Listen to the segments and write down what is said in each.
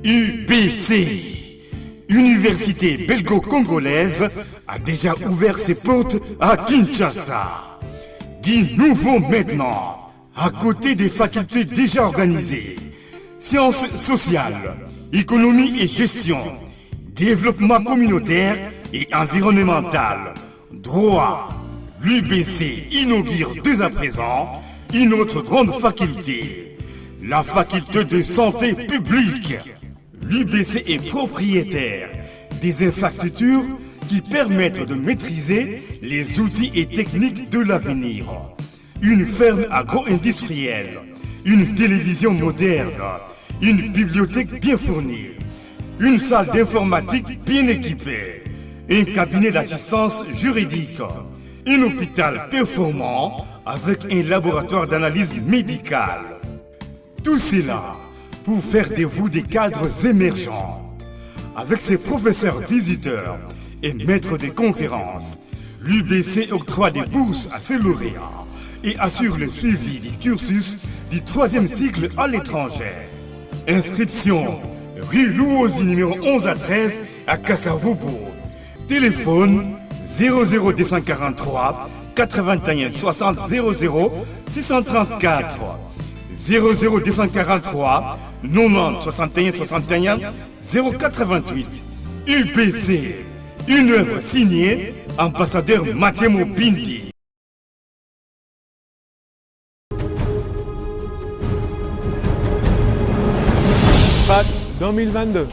UBC, Université belgo-congolaise, a déjà ouvert ses portes à Kinshasa. Du nouveau maintenant, à côté des facultés déjà organisées, sciences sociales, économie et gestion, développement communautaire et environnemental, droit, l'UBC inaugure dès à présent une autre grande faculté, la faculté de santé publique. L'UBC est propriétaire des infrastructures qui permettent de maîtriser les outils et techniques de l'avenir. Une ferme agro-industrielle, une télévision moderne, une bibliothèque bien fournie, une salle d'informatique bien équipée, un cabinet d'assistance juridique, un hôpital performant avec un laboratoire d'analyse médicale. Tout cela pour faire de vous des cadres émergents. Avec ses professeurs visiteurs et maîtres de conférences, l'UBC octroie des bourses à ses lauréats et assure le suivi du cursus du 3e cycle à l'étranger. Inscription rue Louosi numéro 11 à 13 à Kassavobo. Téléphone 00243 81 60 00 634 00243 90 61 61 088. UBC, une œuvre signée ambassadeur Mathieu Bindi. FAD 2022.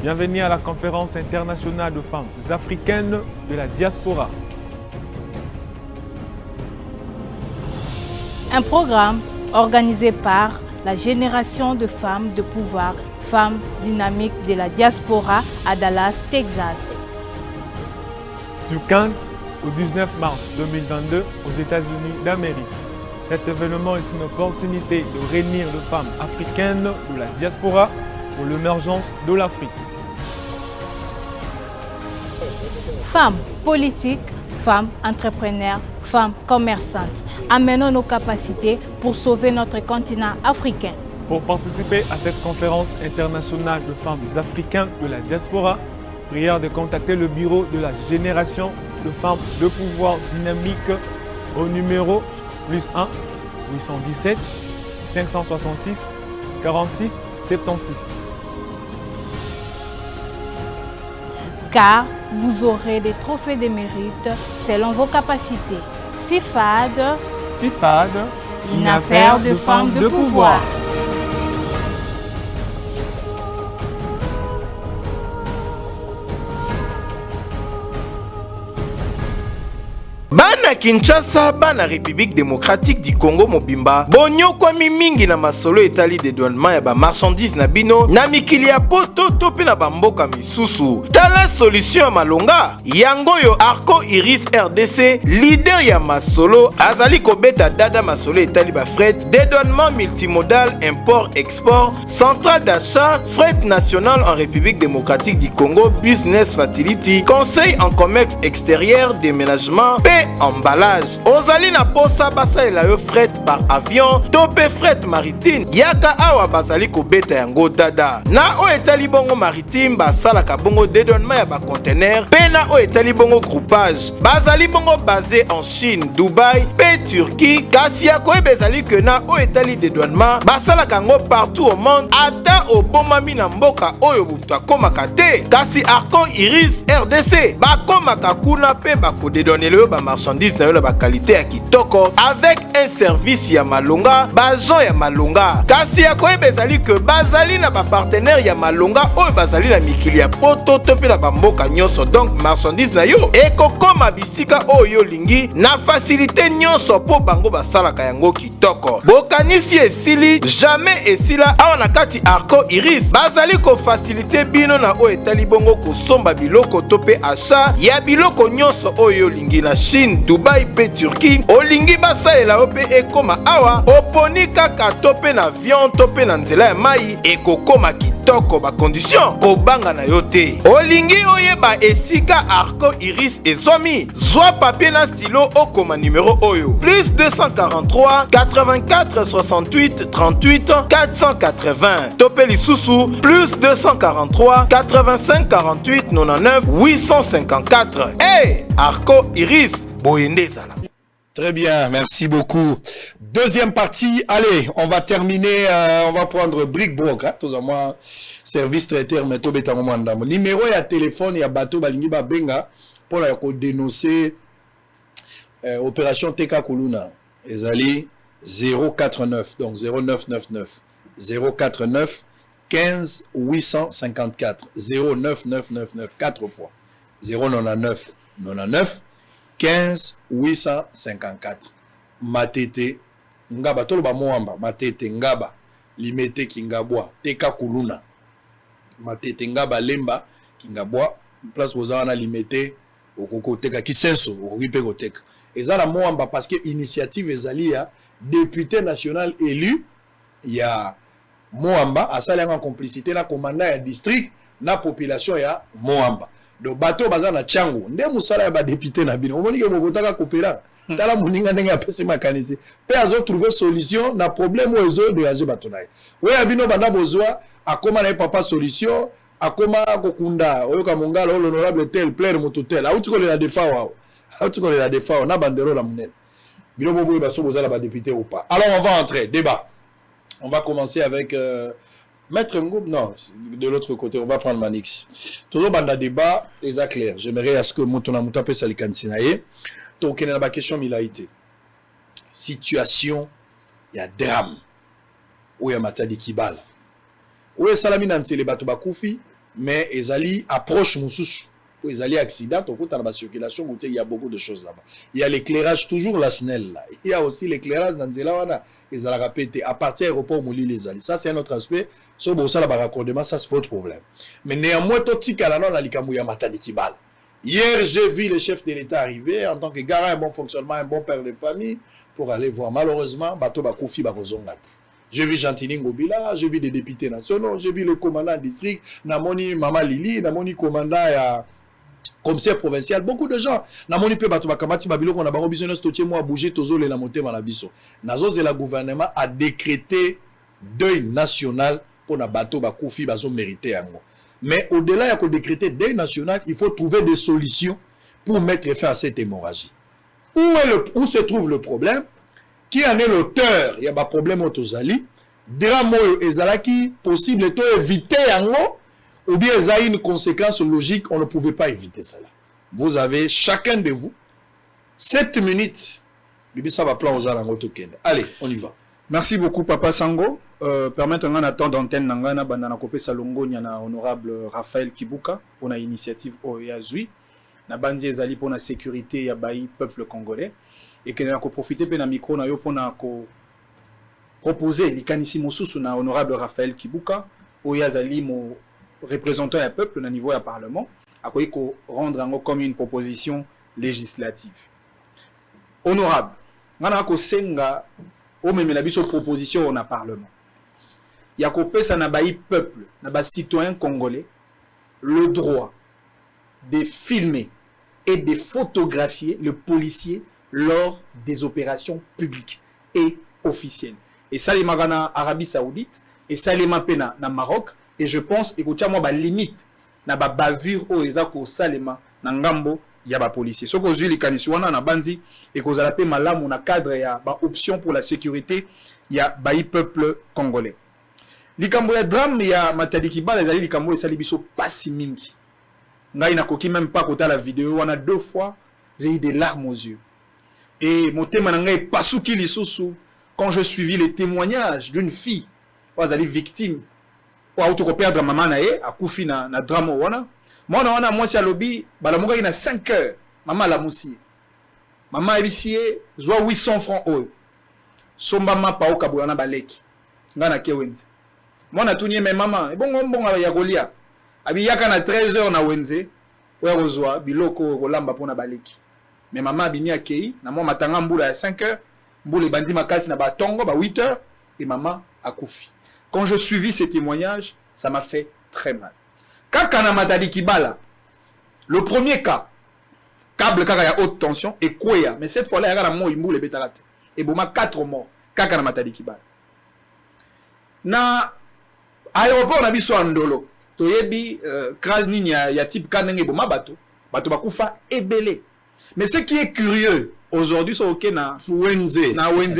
Bienvenue à la conférence internationale de femmes africaines de la diaspora. Un programme organisé par la Génération de femmes de pouvoir, femmes dynamiques de la diaspora à Dallas, Texas. Du 15 au 19 mars 2022 aux États-Unis d'Amérique. Cet événement est une opportunité de réunir les femmes africaines de la diaspora pour l'émergence de l'Afrique. Femmes politiques, femmes entrepreneurs, femmes commerçantes, amenons nos capacités pour sauver notre continent africain. Pour participer à cette conférence internationale de femmes africaines de la diaspora, prière de contacter le bureau de la Génération de femmes de pouvoir dynamique au numéro +1 817 566 46 76. Car vous aurez des trophées de mérite selon vos capacités. CIFAD, une affaire de femmes de pouvoir. Bana Kinshasa, bana République démocratique du Congo mobimba, bonyokwa mingi na masolo etali de douanement ya ba marchandise na bino, na mikili ya poto tope na bamboka misusu. Tala solution ya malonga, yango yo Arco Iris RDC, leader ya masolo, azali kobeta dada masolo etali ba fret, dédouanement multimodal, import-export, centrale d'achat, fret national en République démocratique du Congo, business facility, conseil en commerce extérieur, déménagement, emballage. Ozali na posa basalela yo fret par avion, tope fret maritime. Yaka awa basali kobeta yango dada. Na o etali bongo maritime basalaka bongo dédouanement ya ba conteneur, pe na o etali bongo groupage. Bazali bongo basé en Chine, Dubaï, pe Turquie. Kasi ya koyeba ezali ke na o etali dédouanement basalaka yango partout au monde, ata obomami na mboka oyo butu akomaka te. Kasi Arco Iris RDC bakomaka kuna pe bakodédouanele yo ba marchandise na yo la ba qualité ya kitoko avec un service ya malonga, bajon ya malonga. Kasi ya koyeba ezali ke bazali na ba partenaire ya malonga oyo bazali na mikili ya poto to pe na bamboka nyonso, donc marchandise na yo ekokoma bisika oyo lingi na facilité nyonso po bango basalaka yango kitoko. Bokanisi esili jamais esila awa na kati Arco Iris bazali ko facilité bino na oyo etali bongo kosomba biloko to pe achat ya biloko nyonso oyo lingi na Chine, Chine, Dubai pe Turquie olingi basalela yo pe ekoma awa oponi kaka to pe na avion to pe na nzela ya mai ekokoma kitoko ba condition kobanga na yo te. Olingi oyeba esika Arco Iris ezwami zwa papier na stylo okoma numéro oyo plus 243 84 68 38 480 to pe lisusu plus 243 85 48 99 854. Hey, Arco Iris boyende zala. Très bien, merci beaucoup. Deuxième partie, allez, on va terminer, on va prendre Brick Brock, hein, tout à moi, service traiteur, mais tout bêta moment d'âme. Numéro et téléphone, il y a bateau, balingi ba benga, pour la dénoncer opération TK Kuluna. Les alliés 049, donc 0999, 049 15 854, 09999, 4 fois, 099 99, 15 854. Matete ngaba tolo ba moamba matete ngaba limete kingabwa teka kuluna matete ngaba lemba kingabwa place bozana limete okoko teka kisenso okipe koteka ezala moamba parce que initiative ezali ya député national élu ya moamba asali en complicité na commandant ya district na population ya moamba do bato bazana changu nde musala ya ba député na bino omoni ke bokotaka coopéra tala muninga ndenge apesi makanisi pe azo trouver solution na problème ozo de aje bato naye we abino banda bozwa akoma na papa solution akoma kokunda oyoka mongala l'honorable tel plaire mototel auti ko la defa wao auti ko la defa na bandero la munene bino bobo baso bozala ba député ou pas. Alors on va entrer débat. On va commencer avec Maître Ngou, non, de l'autre côté, on va prendre Manix. Toujours dans le débat, c'est clair. J'aimerais à ce que Moutona Moutapé Salikansinaye, donc il y a une question milaïté. Situation, il y a drame. Où il y a Matadi Kibal. Où il y a Salami Nantele Batobakoufi, mais ils approche Moussous. Où ils allaient accident, au coup, dans la circulation, il y a beaucoup de choses là-bas. Il y a l'éclairage, toujours la SNEL là. Il y a aussi l'éclairage dans Zelawana. Ils allaient répéter à partir de l'aéroport Mouli les alliés. Ça, c'est un autre aspect. Sur Bossa, la raccordement, ça, c'est votre problème. Mais néanmoins, tout petit calano, la Likamouya Matadi Kibal. Hier, j'ai vu le chef de l'État arriver en tant que garant, un bon fonctionnement, un bon père de famille, pour aller voir. Malheureusement, Bato Bakoufi Bakozongate. J'ai vu Jantini Ngobila, j'ai vu des députés nationaux, j'ai vu le commandant district, Namoni Mama Lili, Namoni commandant à commissaire provincial, beaucoup de gens. Namoni pe bato bakamati babilo qu'on a bango business totier moi bouger tozo le la montée malabiso. Nazo et la gouvernement a décrété deuil national pour na bato bakoufi bazo mérité yango. Mais au-delà de décréter deuil national, il faut trouver des solutions pour mettre fin à cette hémorragie. Où se trouve le problème? Qui en est l'auteur? Il y a un problème au Tozali. Drame ezalaki possible to éviter yango. Ou bien il y a une conséquence logique, on ne pouvait pas éviter cela. Vous avez, chacun de vous, 7 minutes. Bibi ça va plan aux alango token. Allez, on y va. Merci beaucoup, Papa Sango. Permettez-moi d'attendre d'antenne Nangana Bandana Kopé Salongo, na honorable Raphaël Kibuka pour la initiative OEAZUI. Na bandi ezali pour la sécurité ya bayi peuple congolais. Et que nous profiter de la micro na yo pour proposer l'ikanisi mosusu na honorable Raphaël Kibuka. OEAZali mo représentant un peuple au niveau du Parlement, à quoi il faut rendre comme une proposition législative. Honorable, on a senga au même la proposition au Parlement. Il y a qu'au ça n'a pas peuple, n'a pas citoyen congolais le droit de filmer et de photographier le policier lors des opérations publiques et officielles. Et ça les marana Arabie Saoudite et ça les mapena na Maroc. Et je pense que tu as une limite, na ba bavure au ezako salema na ngambo ya ba policier. Ce que je dis les wana na bandi et que vous avez malamu na cadre ya ba option pour la sécurité ya ba peuple congolais. Likambo ya drame ya Matadi Kibala ezali likambo esali biso pasi mingi. Ngai na koki même pas kota la vidéo wana 2 fois, j'ai eu des larmes aux yeux. Et motema na ngai pasuki lisusu quand je suivis les témoignages d'une fille wazali victime ou to perdre maman na ye akufi na drama wana mwana wana mwasi alobi balamuka ina 5 heures maman la musi maman ebisiye zwa 800 francs oyo somba mapa o kabona baleki ngana ke wenze mwana tunye me maman ebongo ya golia abi yaka na 13 heures na wenze oya kozwa biloko kolamba pona baleki mais maman abimi akei na moi matanga mbula à 5 heures mbula bandi makasi na batongo ba 8 heures et maman a koufi. Quand je suivis ces témoignages, ça m'a fait très mal. Kaka Matadi Kibala, le premier cas, câble kaka ya haute tension et Kouya, mais cette fois-là il y a mo imbu le betarate et boma 4 morts Kaka Matadi Kibala. Na aéroport na biso Ndolo, toyebi crash nini ya type kanenge boma bato bakufa ebele. Mais ce qui est curieux aujourd'hui, c'est OK na Wenze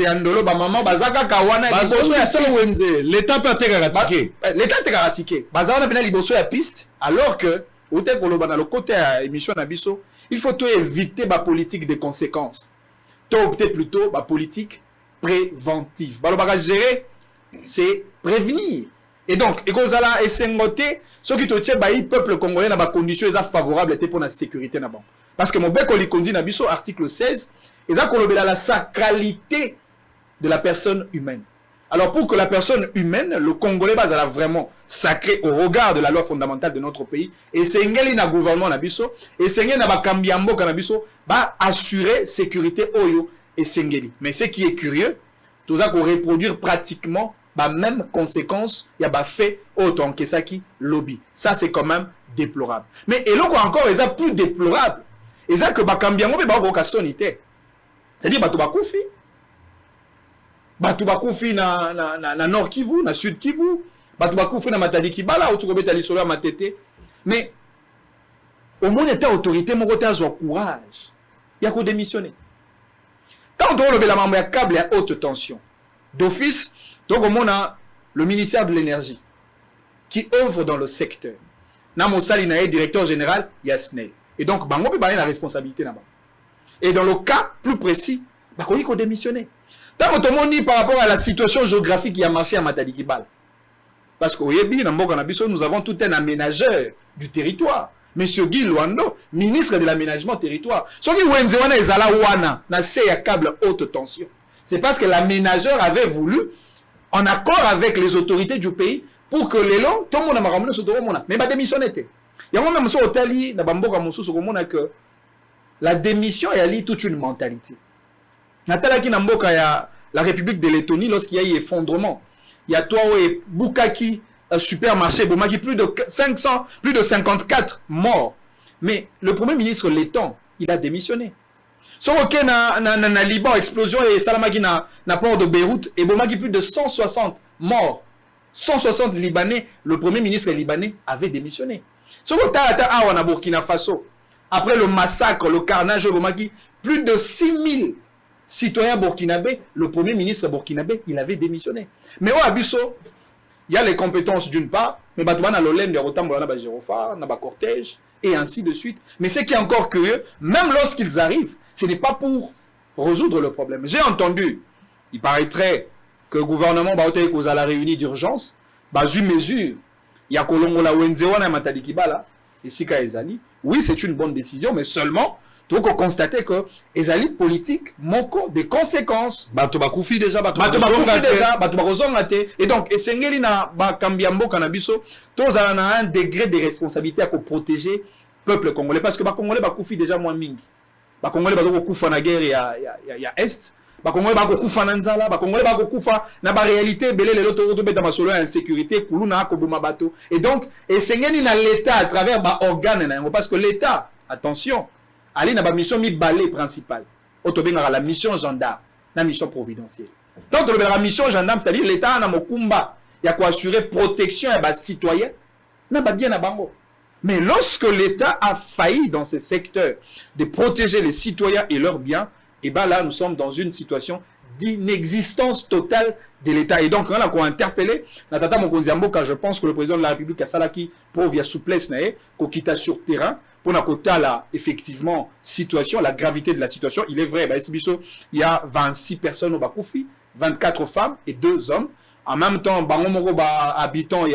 Andolo, ba maman bazaka kawana liboso ya Wenze. L'État peut être ratifié. L'État est ratifié. Bazaka na liboso ya piste, alors que au tel pour le côté à émission na biso, il faut tout éviter ba politique de conséquences. To opter plutôt ba politique préventive. Ba lo gérer, c'est prévenir. Et donc, et kozala esengote, ceux qui te tiennent ba peuple congolais na ba conditions favorables pour la sécurité na ba. Parce que mon bec on dit nabiso article 16 et ça qu'on la sacralité de la personne humaine. Alors pour que la personne humaine, le Congolais basala vraiment sacré au regard de la loi fondamentale de notre pays et c'est ngeli na gouvernement nabiso et c'est ngeli na ba kambiambo nabiso ba assurer sécurité oyo et sengeli. Mais ce qui est curieux, tout ça qu'on reproduire pratiquement ba même conséquence, il y a ba fait autant que ça qui lobby. Ça c'est quand même déplorable. Mais et là encore, c'est plus déplorable. Et ça que bakambiango be ba vocation ité. C'est-à-dire batu bakufi na Nord Kivu, na Sud Kivu, batu bakufi na Matadi Kibala ou tu kobeta lisolo matete. Mais au moins état autorité mon côté azwa courage. Il y a ko démissionner. Tant on le la membre ya câble à haute tension. D'office, donc on a le ministère de l'énergie qui œuvre dans le secteur. Na Mosali na directeur général Yasnel. Et donc, bango peut la responsabilité là-bas. Et dans le cas plus précis, bah, il faut démissionner. Tant que dit par rapport à la situation géographique qui a marché à Matadi Kibala. Parce qu'au Yebi, nous avons tout un aménageur du territoire. Monsieur Guy Luando, ministre de l'aménagement territoire. Ce qui est à câble haute tension. C'est parce que l'aménageur avait voulu, en accord avec les autorités du pays, pour que les lots, tout le monde a ramené ce tour. Mais bah démissionner. Il y a même sur Otali, que la démission est toute une mentalité. Natala qui n'amboka ya la République de Lettonie lorsqu'il y a eu effondrement. Il y a toi et Bukaki supermarché Bomaki plus de 500, plus de 54 morts. Mais le premier ministre letton, il a démissionné. Sur OK na Liban explosion et Salamaki na port de Beyrouth et Bomaki plus de 160 morts. 160 Libanais, le premier ministre libanais avait démissionné. Sur le Burkina Faso, après le massacre, le carnage au Bomaki, plus de 6000 citoyens burkinabés, le premier ministre burkinabé, il avait démissionné. Mais au Abisso, il y a les compétences d'une part, mais Batouana Lolem, il y a autant de Girofa, il y a cortège, et ainsi de suite. Mais ce qui est encore curieux, même lorsqu'ils arrivent, ce n'est pas pour résoudre le problème. J'ai entendu, il paraîtrait que le gouvernement va être à la réunion d'urgence, une mesure, il y a Kolongola Wenzewana et Matadi Kibala, et Sika Ezali. Oui, c'est une bonne décision, mais seulement, donc on constate que Ezali politique manque des conséquences. Batoubakufi déjà, et donc, Esengeli na Bakambiambo Kanabiso, tous ont un degré de responsabilité à protéger le peuple congolais. Parce que les Congolais Bakufi déjà moins mingi. Les Congolais Bakufa na guerre, il y a Est. Les Congolais Bakufa na Nzala. Les Congolais Bakufa na ba réalité, belé les autres beta masolo insécurité, Kuluna Kobuma Bato. Et donc, Esengeli na l'État à travers ba organe na parce que l'État, attention, Ali na ba mission mi balai principale. Otobenga la mission gendarme, la mission providentielle. Donc la mission gendarme, c'est-à-dire l'État na mokumba, il y a quoi assurer protection à bas citoyens, na ba bien na bango. Mais lorsque l'État a failli dans ce secteur de protéger les citoyens et leurs biens, et ben là nous sommes dans une situation d'inexistence totale de l'État. Et donc, on a interpellé Natata Mokonziambo, car je pense que le président de la République a salaki pour via souplesse, qu'on quitte sur terrain, pour la effectivement situation, la gravité de la situation. Il est vrai, il y a 26 personnes au Bakoufi, 24 femmes et 2 hommes. En même temps, Bangomoro habitant, il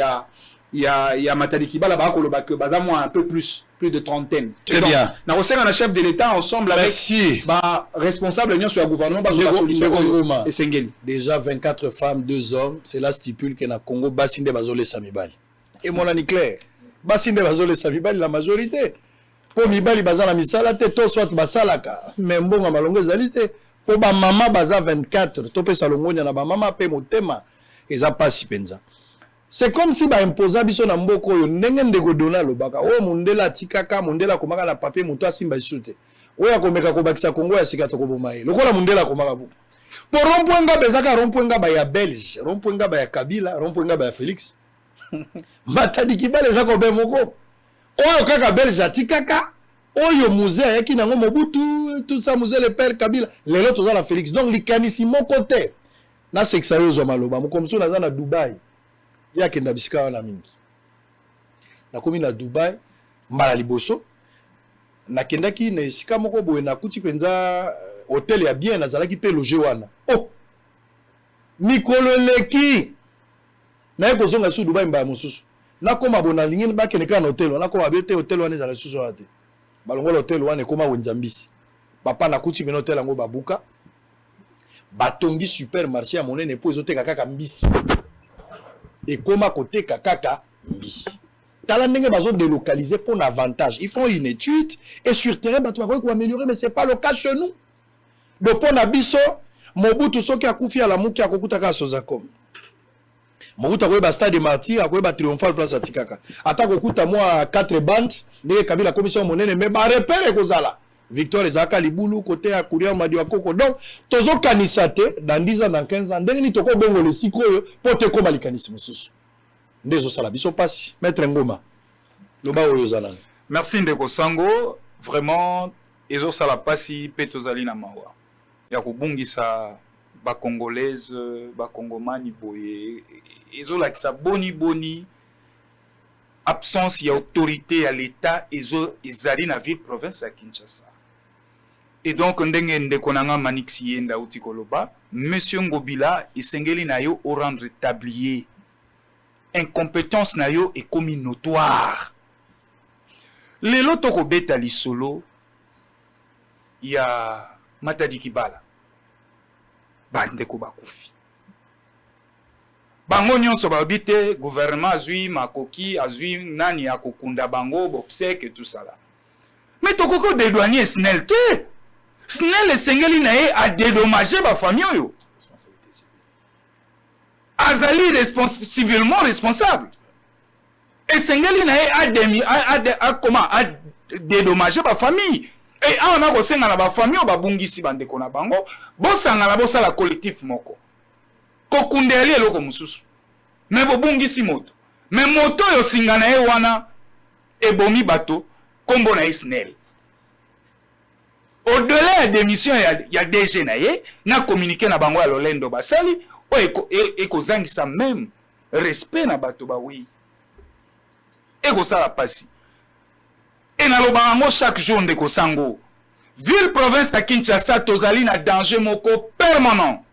y a Matadi Kibala, un peu plus de trentaine. Très bien. Nous avons un chef de l'État ensemble avec responsable sur le gouvernement et Sengeli. Déjà 24 femmes, 2 hommes, cela stipule que na Congo, Bassinde Bazole Samibali. Et mon ami clair, Bassinde Bazole Samibali, la majorité. po mibali baza na misala te to soit basalaka mais mbongo malongo ezali te po ba mama baza 24 to pesa longonya na ba mama pe motema eza pasi penza. C'est comme si ba imposa biso na mboko yo ndenge ndeko dona lobaka o mundela tikaka mundela komaka na papier moto asimba isute oya komeka kobakisa Kongo ya sika to koboma ye lokola mundela komaka bu po rompwenga bezaka rompwenga ba ya Belge rompwenga ba ya Kabila rompwenga ba ya Félix matadi kibale za ko be moko oyo kaka Belge atikaka oyo musée ayaki nango Mobutu tout ça musée le père Kabila lelo toza na Félix donc likanisi moko te na sexa yo zo maloba mokomso naza na Dubai ya kenda bisika wana mingi nakomi na Dubai mbala liboso nakendaki na esika moko boye nakuti penza hotel ya bien nazalaki pe loger wana oh mikolo leki na ekozonga su Dubai mbaya mosusu nakoma bona lingi bakeneka na hotel wana koma bete hotel wana ezala susu ate balongola hotel wana ekoma wenzambisi papa nakuti mena hotel yango babuka batongi supermarché ya monene po ezoteka kaka mbisi ekoma koteka kaka mbisi tala ndenge bazo délocaliser pour un avantage ils font une étude et sur terrain bato bakoki améliorer mais c'est pas le cas chez nous donc pour na biso Mobutu soki akufi ala muki akokutaka Sozacom Mobutu akoyeba stade martyr akoyeba triomphal place atikaka ata kokuta moi 4 bandes ndenge Kabila commission monene mais ba repère kozala Victoire ezaka libulu côté ya Kuria Madiwa Koko donc tozo kanisa te dans 10 ans dans 15 ans ndenge ni toko bengo le sikoyo po te ko balikanisi mususu ndezo sala biso pasi maître Ngoma loba oyo zala. Merci Ndeko Sango, vraiment ezo sala pasi pe tozali na mawa ya kobungisa ba congolaise ba congomani boye ezo lakisa boni absence ya autorité à l'état ezo ezali na ville province ya Kinshasa. Et donc ndenge ndeko nanga Manixi yenda uti koloba monsieur Ngobila esengeli na yo au rendre tablier incompétence na yo est comme notoire. Lelo toko beta lisolo ya Matadi Kibala bandeko bakufi bango nyonso babite gouvernement azui makoki azui nani akokunda bango bopsek et tout ça là mais toko dédouanier SNEL te SNEL esengeli na ye a dédommager ba famille yo azali civilement responsable esengeli na ye a dédommager ba famille et on a kosenga na ba famille ba bungisi bandeko na bango bosanga na bosala collectif moko kokundeli eloko mususu mais bo bungisi moto mais moto yo singa na ye wana ebomi bato kombo na SNEL au-delà ya démission ya DG na ye na communiquer na bango ya lolendo basali o ekozangisa même respect na bato ba oui ekosala pasi et na lobango chaque jour Ndeko Sango ville province à Kinshasa tozali na danger moko permanent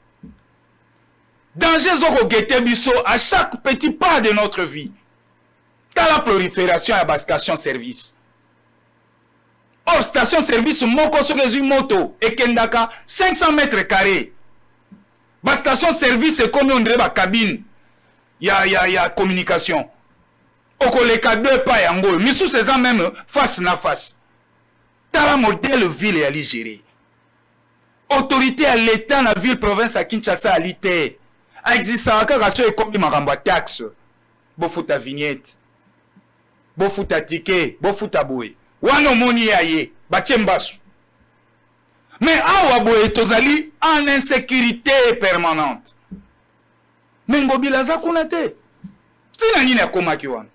danger zoko gete biso à chaque petit pas de notre vie dans la prolifération à bas station service or station service moko so rezu moto et kendaka 500 mètres carrés bas station service et comme on dirait ba cabine ya communication okoleka deux pas yango misu c'est ça même face na face tala modèle ville ya ligéré autorité à l'état na ville province à Kinshasa à l'ité a existé kaka so ekomi makambo taxe bofuta vignette bofuta ticket bofuta boye wana moni yaye batembasu mais awa boye tozali en insécurité permanente Ngobila za kuna te tina nini akomaki wana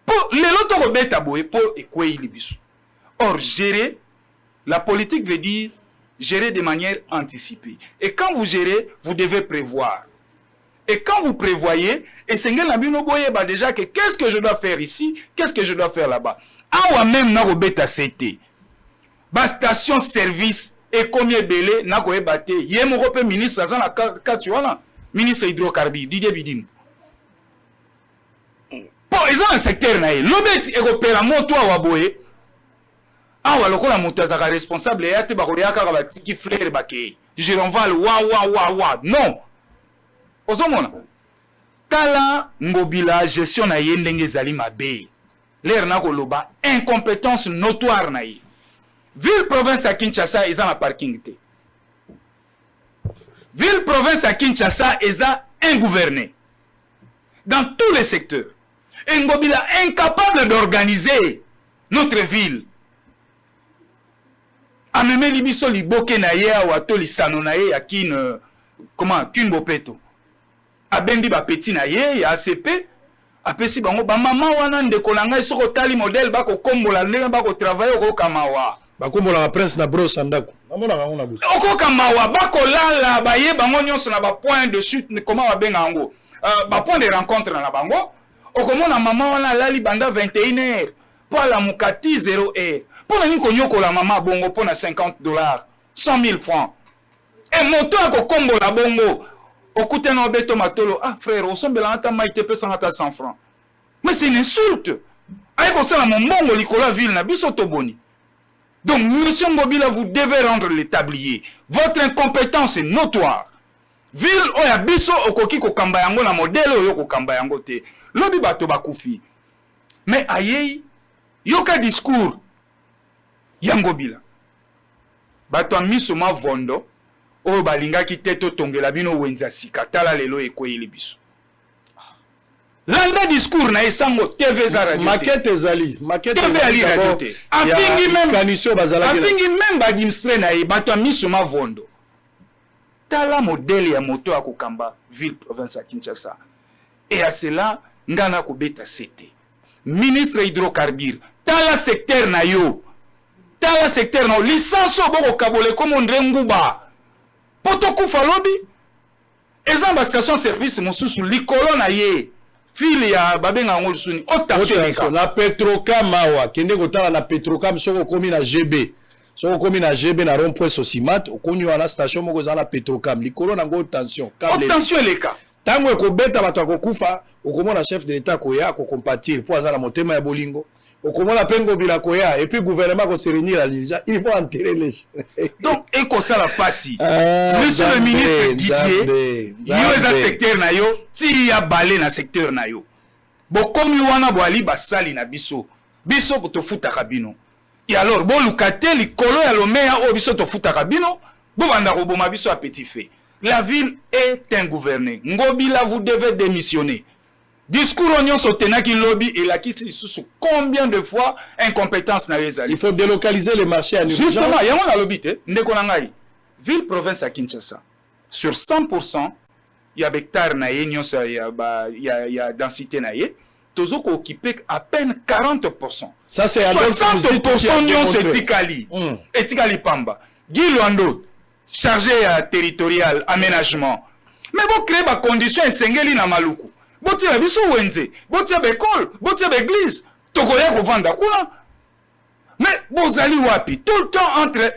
pour lelo to beta boye pour ekwei libiso. Or gérer la politique veut dire gérer de manière anticipée. Et quand vous gérez, vous devez prévoir. Et quand vous prévoyez, et c'est déjà que qu'est-ce que je dois faire ici, qu'est-ce que je dois faire là-bas. Awa même na robeta CT. Ba station service et combien belé na ko ebate. Yé mon repé ministre ça na katuana. Ministre hydrocarbures Didier Bidim. Pour ils ont un secteur na l'obet et repéra moto wa boye. Awa lokola moto azaka responsable ya te ba ko yaka ba tiki frère bakay. Je renvoie wa non. Ozomona. Kala Ngobila gestion na yendenge zali mabe. l'air na koloba incompétence notoire na ye. Ville province à Kinshasa ils ont la parking té. Ville province à Kinshasa ils ont un gouverné dans tous les secteurs. Et Ngobila incapable d'organiser notre ville. Ameme libiso liboke na ye ou ato lisano na ye ya kin comment kin bopeto. Abendi ba petit na ye ya ACP apesi bango ba mama wana ndeko langa soko tali modèle bako kombola ndenge bako travailler ko kamawa. Bakombola la prince na bros andako. Namona bango na busu. Oko kamawa bako lala ba ye bango nyonso na ba point de chute comment ba benga ngo. Ba point de rencontre na bango. Okomona mama wana lali banda 21h. Pour la mukati 0h. Pour la nyoko la mama bongo pour na $50, 100 000 francs. Et moto ko kombola bongo. Okute no beto matolo, ah frère, on semble anta maite pe 100 francs. Mais c'est une insulte. Aïe ko sala mon bongo likola ville na biso toboni. Donc monsieur Ngobila, vous devez rendre le tablier. Votre incompétence est notoire. Ville oya biso okoki ko kamba yango na modèle oyo ko kamba yango te. Lobi bato bakufi. Mais aïe, yoka discours Yangobila. Bato miso ma vondo. O balinga ki teto tongela bino wenza sika tala lelo ekoyeli biso. Landa discours na esango TV za radio. Maquette ezali, maquette TV ali radio te. Apingi même ba administrer na bato miso ma vondo. Tala modèle ya moto ya kokamba ville province à Kinshasa. Et à cela ngana ko beta CT. Ministre hydrocarbures, tala secteur na yo. Tala secteur na licence boko kabole comme ndrenguba. Potoku falobi ezamba station service mosusu likolo na ye fili ya babenga ngol suni otasho na Petrocam mawa kende kotala na Petrocam soko komi na GB soko komi na GB na rond-point Sosimat okonywa na station moko za na Petrocam likolo na ngo tension tension eleka tango ekobeta bato akokufa okomona chef de l'état koya ko compatir pour azala motema ya bolingo okomona pengo bila koya et puis gouvernement ko se réunir à l'État il faut enterrer les donc eko sala pasi monsieur le ministre Didier yo eza secteur na yo ti ya balé na secteur na yo bokomi wana boali basali na biso biso to futa kabino et alors bo lukate likolo ya lomea o biso to futa kabino bo banda ko boma biso a petit fait. La ville est ingouvernée. Ngobila, vous devez démissionner. Discours oignon sotena qui lobby et la qui sous combien de fois incompétence na yezali. Il faut délocaliser les marchés à l'urgence. Justement, il y a un lobby te ndekonangai. Ville province à Kinshasa. Sur 100%, il y a hectare na yenyo il y a densité na ye. Tozo ko occupé à peine 40%. Ça c'est 60% nyon c'est Tikali. Etikali Pamba. Guy Luando chargé territorial aménagement. Mais vous créez des conditions esengeli na maluku. Botia la biso wenze, botia l'école, botia l'église. Tokoya ko vanda kuna. Mais bozali wapi tout le temps entre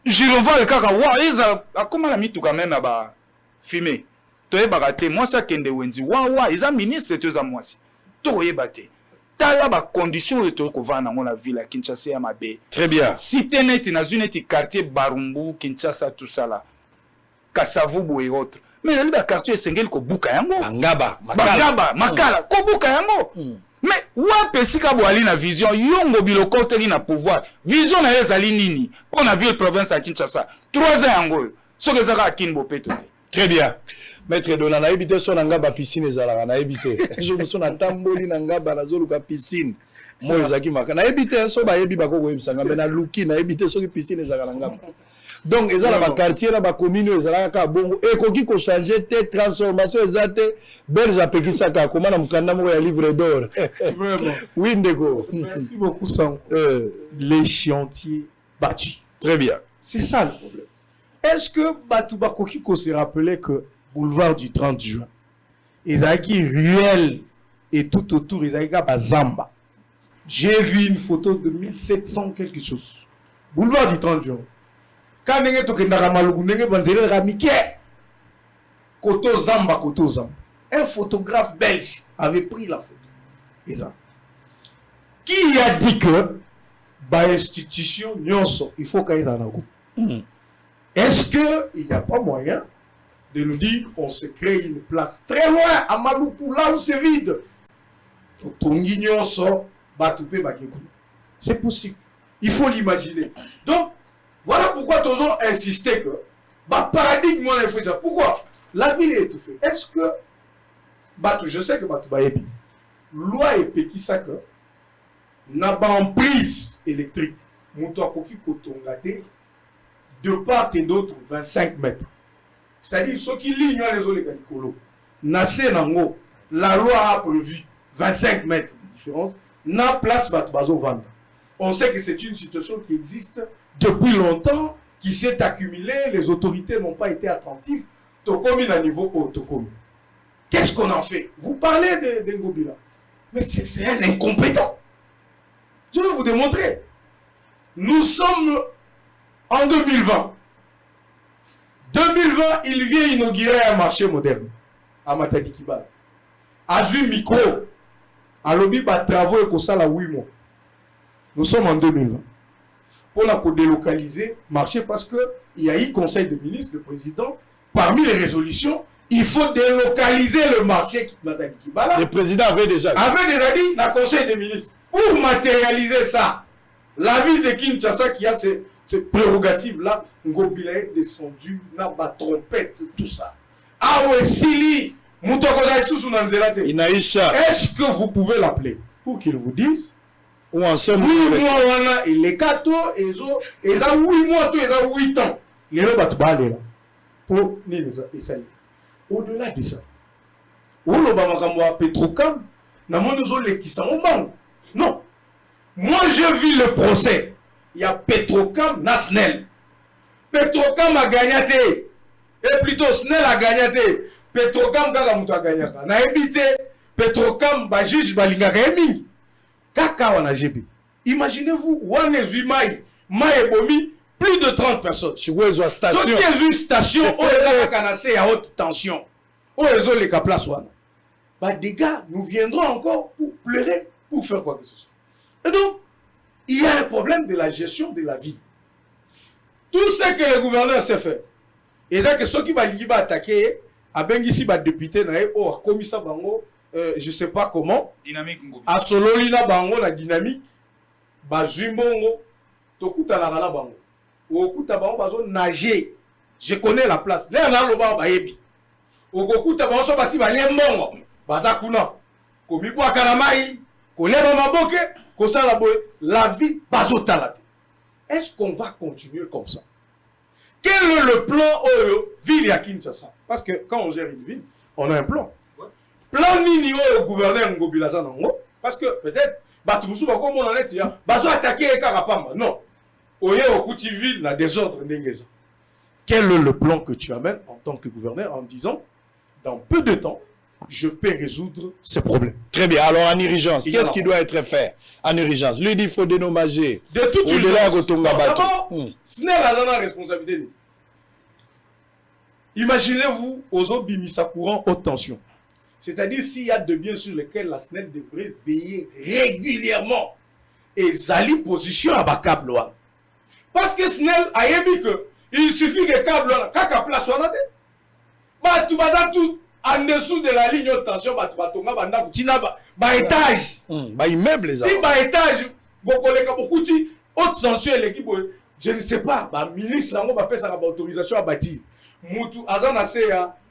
Giroval kaka wa iza akoma la mitu quand même ba fumé. Toye bagate moi ça kende wenzi wa iza ministre toza mwasi. Toye bate. Tala ba condition to ko vanda ngona ville à Kinshasa ya mabe. Très bien. Cité net na zuneti quartier Barumbu, Kinshasa tout ça là. Kasavubu et autres. Mais le quartier Sengel ko buka yango. Makala ko buka yango. Mais wa pesika bo ali na vision yongo biloko teli na pouvoir. Vision na ezali nini? On a vu le province à Kinshasa. 3 ans yango. Soke zaka Kinbo peto. Très bien. Maître Dona na ebité so na ngaba piscine ezala na ebité. Je me sona tamboli na ngaba na zoluka piscine. Mo ezaki maka. Na ebité so ba yebi bako ko ebisanga me na luki na ebité so ki piscine ezala na ngaba. Donc ezala ba quartier na ba commune ezala ka bongo e koki ko changer te transformation ezate belge apekisa ka koma na mukanda moko ya livre d'or. Vraiment. Oui ndeko. Merci beaucoup Sango. Les chantiers battus. Très bien. C'est ça le problème. Est-ce que Batou Bakoki se rappelait que boulevard du 30 juin, Ezaki ruelle et tout autour, Ezaki Bazamba. J'ai vu une photo de 1700 quelque chose. Boulevard du 30 juin. Quand on est Koto Zamba. Un photographe belge avait pris la photo. Et ça. Qui a dit que l'institution, il faut qu'il y ait un goût. Est-ce qu'il n'y a pas moyen de nous dire qu'on se crée une place très loin à Maluku, là où c'est vide? Batoupé Bakekou. C'est possible. Il faut l'imaginer. Donc, voilà pourquoi toujours insister que paradigme, il faut dire. Pourquoi la ville est étouffée. Est-ce que je sais que Batou Bayebi, loi et petit ça que n'a pas en prise électrique, Moutoua Koki Kotongate, de part et d'autre 25 mètres. C'est-à-dire ceux qui lignent les eaux les Nassé Nango, la loi a prévu 25 mètres de différence, n'a place Batou Bazo Vanda. On sait que c'est une situation qui existe depuis longtemps, qui s'est accumulée, les autorités n'ont pas été attentives, Tokomi à niveau haut, Tokomi. Qu'est-ce qu'on en fait? Vous parlez de Ngobila, mais c'est un incompétent. Je vais vous démontrer. Nous sommes en 2020. 2020, il vient inaugurer un marché moderne à Matadi Kibala. Azu micro, à l'obi ba travaux et ça la 8 mois. Nous sommes en 2020. Pour la délocaliser marché parce que il y a eu conseil de ministres, le président, parmi les résolutions, il faut délocaliser le marché Matadi Kibala. Le président avait déjà dit, le conseil des ministres. Pour matérialiser ça, la ville de Kinshasa qui a ces prérogatives-là, Ngobila est descendu, n'a pas trompette, tout ça. Ah ouais, Sili, est-ce que vous pouvez l'appeler pour qu'il vous dise ou ensemble? Oui, moi, il est 4 ans, ils ont 8 mois, ils ont 8 ans. Les gens vont là. Pour essayer. Au-delà de ça, Petrocam, non. Moi, je vis le procès. Il y a Petrocam, Nasnel. Petrocam a gagné. Et plutôt, Snell a gagné. Petrocam, Gagamuta a gagné. Na évité, Petrocam, juge Balinga Rémi. Kaka, on a GB. Imaginez-vous, Wane Zuimaï, Maebomi, plus de 30 personnes. Sur une station. Sur une station, où est canacé à haute tension. Où est les caplaces. Des gars, nous viendrons encore pour pleurer, pour faire quoi que ce soit. Et donc, il y a un problème de la gestion de la ville. Tout ce que le gouverneur sait faire, et c'est que ceux qui vont attaquer, à Bengisi, député, a commis ça, je ne sais pas comment, à Sololina, la dynamique, Bazumbongo, Tokuta la Rala Bango, Okuta Bango, nager. Je connais la place. Là, on a le bar, Bayebi. Okuta Bango, Basi, Bayembongo, Bazakuna, Komibwa Kanamai, Koleba Maboke, Kosala Boye, la ville Bazotalate. Est-ce qu'on va continuer comme ça? Quel est le plan ville à Kinshasa? Parce que quand on gère une ville, on a un plan. Plan ni au gouverneur Ngobilaza Nango, parce que peut-être, Batoussou, comme on en est, Bazo attaquer Karapamba. Non. Oye Okuti ville, la désordre Ndengeza. Quel est le plan que tu amènes en tant que gouverneur en disant, dans peu de temps, je peux résoudre ces problèmes? Très bien. Alors, en urgence, qu'est-ce qui doit être fait en urgence? Lui dit qu'il faut dénommager. De toute urgence. D'abord, ce n'est pas la responsabilité. Imaginez-vous aux Obimisa courant haute tension. C'est-à-dire s'il y a de biens sur lesquels la SNEL devrait veiller régulièrement. Et Zali position à bas câble. Parce que SNEL a dit que il suffit que câble kaka place soit là. Tout en dessous de la ligne haute tension, étage. Immeuble les si étage, beaucoup de haute tension l'équipe, je ne sais pas, ministre va faire sa autorisation à bâtir. Moutou azana c'est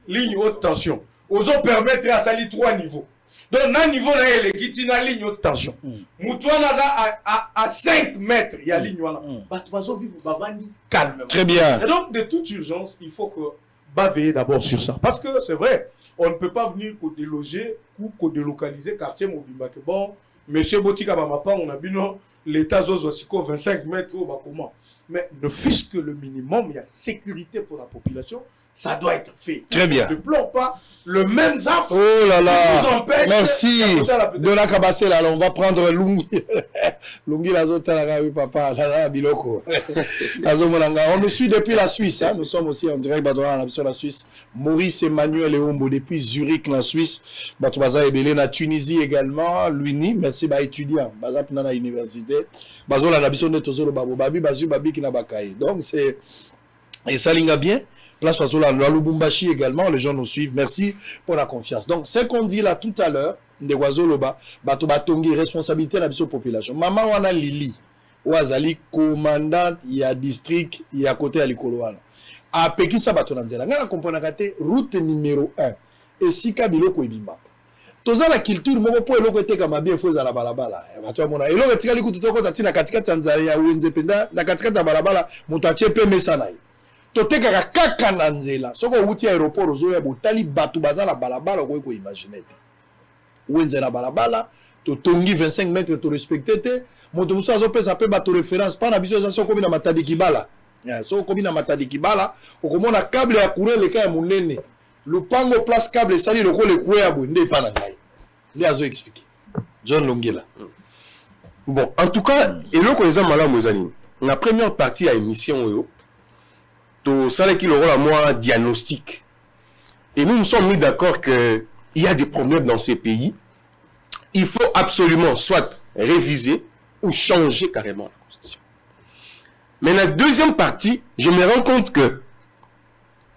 ligne haute tension. Osons permettre à salir 3 niveaux. Donc, dans niveau là, il y a une ligne haute tension. Moutou à 5 mètres, il y a une ligne calme. Très bien. Et donc, de toute urgence, il faut que veiller d'abord sur ça. Parce que c'est vrai, on ne peut pas venir déloger ou délocaliser quartier Mobimba. Bon, monsieur Botika Bamapa, on a vu l'État Zozosiko 25 mètres au comment. Mais ne fût-ce que le minimum, il y a sécurité pour la population, ça doit être fait. Très bien. Ne pleure pas le même zaf. Oh là là. Qui nous empêche. Merci. Dona Kabase là, on va prendre Lungi. Lungi la zota la oui papa, la biloko. On nous suit depuis la Suisse. Hein. Nous sommes aussi en direct sur la Suisse. Maurice Emmanuel Eombo depuis Zurich, la Suisse. Batoubaza Ebele na Tunisie également. Luini, merci ba étudiant. Baza pina na université. Bazo la nabiso ne tozolo babo babi bazu babi qui na bakaye. Donc c'est et ça linga bien. Place Fasola, à Lubumbashi également, les gens nous suivent. Merci pour la confiance. Donc, ce qu'on dit là tout à l'heure, de Wazoloba, Bato Batongi, responsabilité de la population. Maman Wana Lili, Ouazali, commandante, il y a district, il y a côté à l'Ikoloana. A Pekisa Batonanzela. Nga comprendre kate route numéro 1. Et si Kabiloko Ibimba. Toza la culture, moko po eloko eteka mabie foza la balabala. Bato ya mona. Eloko etika liku tutoko tatina katika Tanzania, Uenze Penda, na katika balabala, motache pe mesana. Toteka kaka na nzela. Soko uti aéroport ozoya botali batu baza la balabala ko imaginer. Uenze na balabala, to tongi 25 mètres to respecter te, moto musa zo pesa pe bato référence pas na biso za soko na matadi kibala. So komi na matadi kibala, okomona câble ya courant le ka munene. Lupango place câble sali loko le kuya bonde pa na ngai. Ndi azo expliquer. John Longela. Bon, en tout cas, eloko eza malamu ezali. La première partie à émission yo to sale qui aura moi diagnostic. Et nous nous sommes mis d'accord que il y a des problèmes dans ces pays. Il faut absolument soit réviser ou changer carrément la Constitution. Mais la deuxième partie, je me rends compte que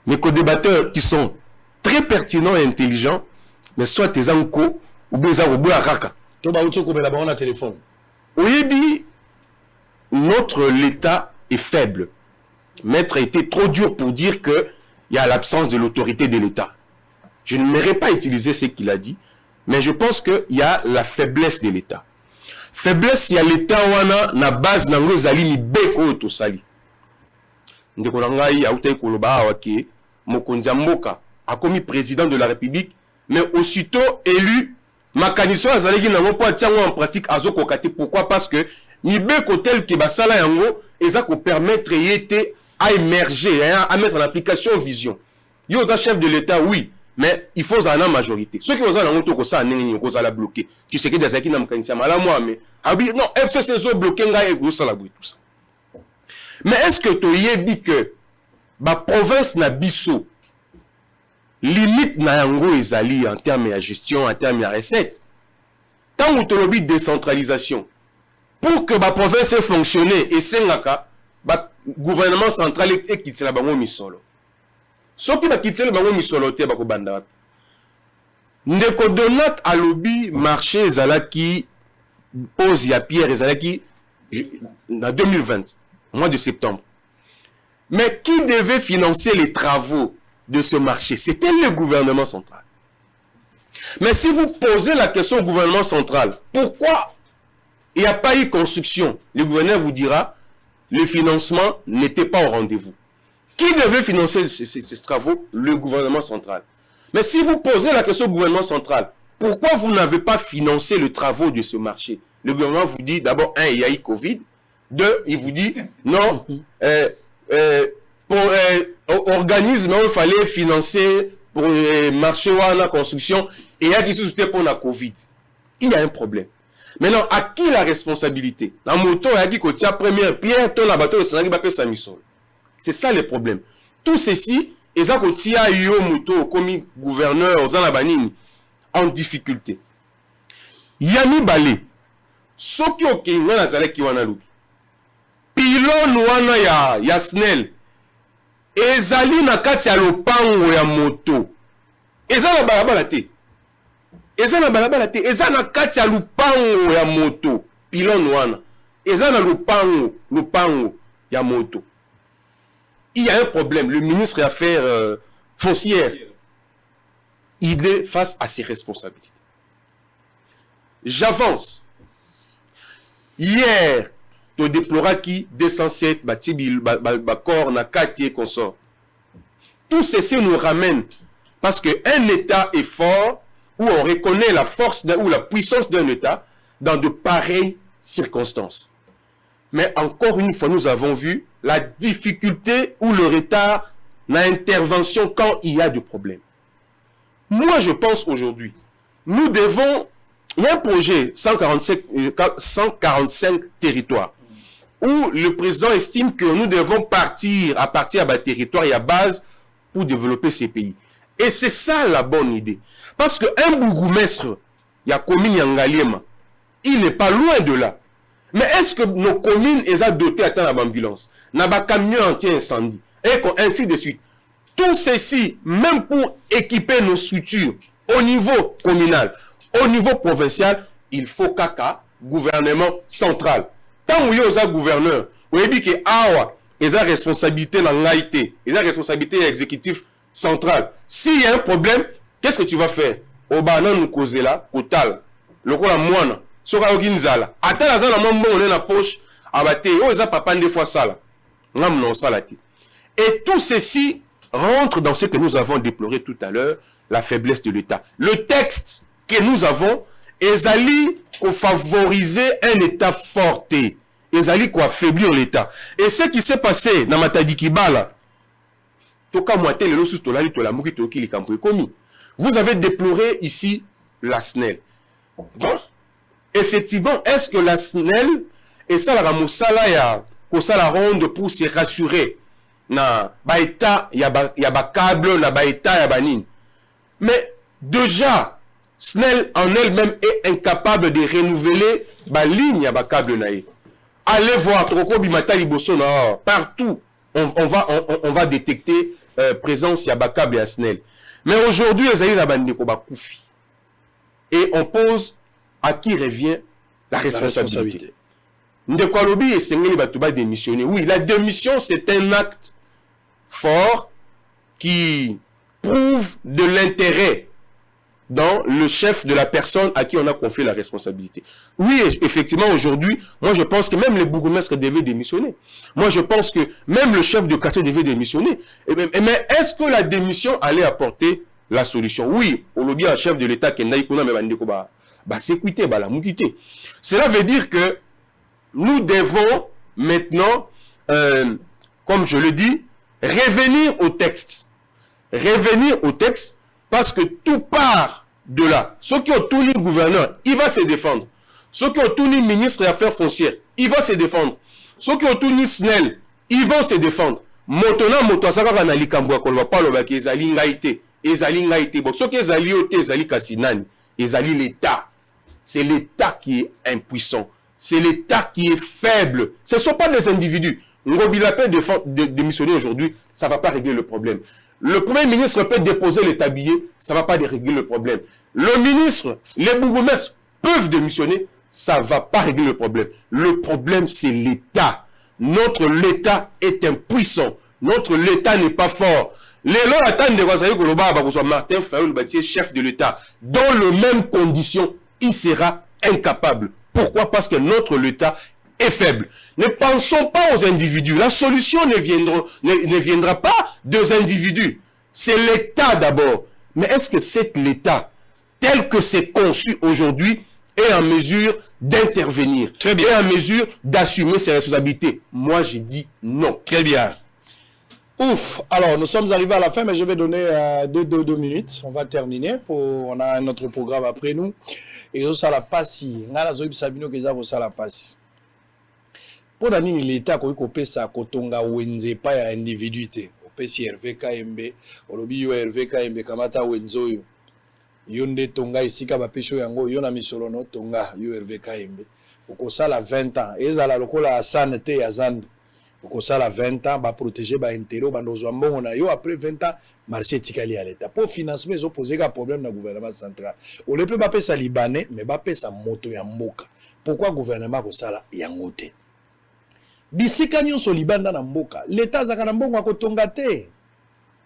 mes co-débatteurs qui sont très pertinents et intelligents, mais soit tes anko ou bien à raka. téléphone. Oui, notre l'État est faible. Maître a été trop dur pour dire qu'il y a l'absence de l'autorité de l'État. Je n'aimerais pas utiliser ce qu'il a dit, mais je pense qu'il y a la faiblesse de l'État. Faiblesse, il y a l'État wana na base na ngozali ni beko to sali. Ndeko nangai autai koloba awake mokonzi mboka a commis président de la République, mais aussitôt élu makaniso azaleki na mopo atiango en pratique azoko kati. Pourquoi? Parce que ni beko tel que basala yango eza ko permettre yete à émerger, à mettre en application vision. Yo êtes chef de l'État, oui, mais il faut en majorité. Ceux qui ont en honte que ça n'est la bloquer. Tu sais que des acquis n'ont pas mal à moi, mais non, FCC sont bloqués, et vous ça la tout ça. Mais est-ce que tu y dit que la province n'a biso limite na yango ezali en termes de gestion, en termes de recettes? Tant que tu lobby décentralisation, pour que la province ait fonctionné, et c'est là gouvernement central et quitte la bango misolo. Ce qui va quitter le bango misolo te bako banda. Ndeko Donat a lobby marché zalaki pose ya pierre zalaki en 2020, mois de septembre. Mais qui devait financer les travaux de ce marché? C'était le gouvernement central. Mais si vous posez la question au gouvernement central, pourquoi il n'y a pas eu construction? Le gouverneur vous dira le financement n'était pas au rendez-vous. Qui devait financer ces travaux? Le gouvernement central. Mais si vous posez la question au gouvernement central, pourquoi vous n'avez pas financé les travaux de ce marché? Le gouvernement vous dit d'abord, un, il y a eu Covid. Deux, il vous dit, non, pour organisme, il fallait financer pour marché ou la construction, et il y a qui se soutient pour la Covid. Il y a un problème. Maintenant, à qui la responsabilité? La moto a dit que tu as première pierre, ton abattoir, c'est ça le problème. Tout ceci, et ça que tu as eu moto comme gouverneur en difficulté. Yami Balé, soki okenga na zaleki wana lubi. Pilon wana ya SNEL. Ezali na kati ya lopango ya moto. Eza na balabala te. Eza na balabala te. Eza na kati ya lupango ya moto. Pilon wana. Eza na lupango ya moto. Il y a un problème. Le ministre des Affaires foncières, il est face à ses responsabilités. J'avance. Hier, tu déploras qui 207 batibil bakor na kati et consort. Tout ceci nous ramène parce que un État est fort où on reconnaît la force ou la puissance d'un État dans de pareilles circonstances. Mais encore une fois, nous avons vu la difficulté ou le retard d'intervention quand il y a des problèmes. Moi, je pense aujourd'hui, nous devons... Il y a un projet 145 territoires où le président estime que nous devons partir à territoire et à base pour développer ces pays. Et c'est ça la bonne idée. Parce qu'un bourgmestre, il y a commune Yangaliema, il n'est pas loin de là. Mais est-ce que nos communes sont dotées à l'ambulance? N'a pas camion anti-incendie. Et ainsi de suite. Tout ceci, même pour équiper nos structures au niveau communal, au niveau provincial, il faut qu'un gouvernement central. Tant qu'il y a un gouverneur, vous avez dit que il y a responsabilité dans l'AIT, il y a responsabilité exécutive centrale. S'il y a un problème, qu'est-ce que tu vas faire? Au banan nous causer là, au tal, le coup la moine, sur la ginzala. Attends la zala mambo on est la poche, abaté, oh ils a papa des fois ça là, non ça là. Et tout ceci rentre dans ce que nous avons déploré tout à l'heure, la faiblesse de l'État. Le texte que nous avons, ezali pour favoriser un État fort, ezali pour affaiblir l'État. Et ce qui s'est passé dans Matadikibala, toka moité le sous tolali to la mouki toki li kampo komi. Vous avez déploré ici la SNEL. Donc, effectivement, est-ce que la SNEL et ça la moussala ya ko ça la ronde pour se rassurer na ba état ya ba câble na ba état ya banine. Mais déjà SNEL en elle-même est incapable de renouveler ba ligne ya ba câble naï. Allez voir Troko Bimata Liboso partout on va détecter présence ya ba câble ya SNEL. Mais aujourd'hui les aïe na bande ko ba koufi. Et on pose à qui revient la responsabilité. Ndekolobi et Sengeli Batouba démissionner. Oui, la démission c'est un acte fort qui prouve de l'intérêt dans le chef de la personne à qui on a confié la responsabilité. Oui, effectivement, aujourd'hui, moi je pense que même les bourgmestres devaient démissionner. Moi je pense que même le chef de quartier devait démissionner. Mais est-ce que la démission allait apporter la solution? Oui, au lobby un chef de l'État qui est sécurité, la moukité. Cela veut dire que nous devons maintenant, comme je le dis, revenir au texte. Revenir au texte parce que tout part de là. Ceux qui ont tout le gouverneur, il va se défendre. Ceux qui ont tout le ministre des Affaires foncières, il va se défendre. Ceux qui ont tout le SNEL, ils vont se défendre. Motona motosaka kana likambwa kolwa palo ba kezali ngaite. Ezali ngaite. Bon, ceux qui ezali ote ezali kasinani, ezali l'État. C'est l'État qui est impuissant. C'est l'État qui est faible. Ce ne sont pas des individus. Ngobila peut démissionner aujourd'hui, ça ne va pas régler le problème. Le Premier ministre peut déposer le tablier, ça ne va pas régler le problème. Le ministre, les bourgmestres peuvent démissionner, ça ne va pas régler le problème. Le problème, c'est l'État. Notre l'État est impuissant. Notre l'État n'est pas fort. Les lois attendent de Martin Fayoul, chef de l'État. Dans les mêmes conditions, il sera incapable. Pourquoi? Parce que notre l'État est faible. Ne pensons pas aux individus. La solution ne viendra pas des individus. C'est l'État d'abord. Mais est-ce que cet l'État, tel que c'est conçu aujourd'hui, est en mesure d'intervenir? Très bien. Est en mesure d'assumer ses responsabilités? Moi, j'ai dit non. Très bien. Ouf, alors nous sommes arrivés à la fin, mais je vais donner 2 minutes. On va terminer. On a un autre programme après nous. Et ça la passe. Pour donner l'État, il faut que ça kotonga wenze pas ya individuité. Au PC RVKMB, au lobby RVKMB kamata wenzoyo. Yonde tonga isika ba pesho yango yona misolono tonga RVKMB. Au ça la 20 ans. Et ça la lokola santé ya zandu. Au ça la 20 ans, ba protéger ba intérêt ba ndozo mbongo na yo après 20 ans marché tikali à l'État. Pour financer ils ont posé un problème dans le gouvernement central. On ne peut pas payer ça libanais mais ba payer ça moto ya mboka. Pourquoi gouvernement ko sala yangote? Bisika nyonso libanda na mboka, l'État zaka na mbongo akotonga te.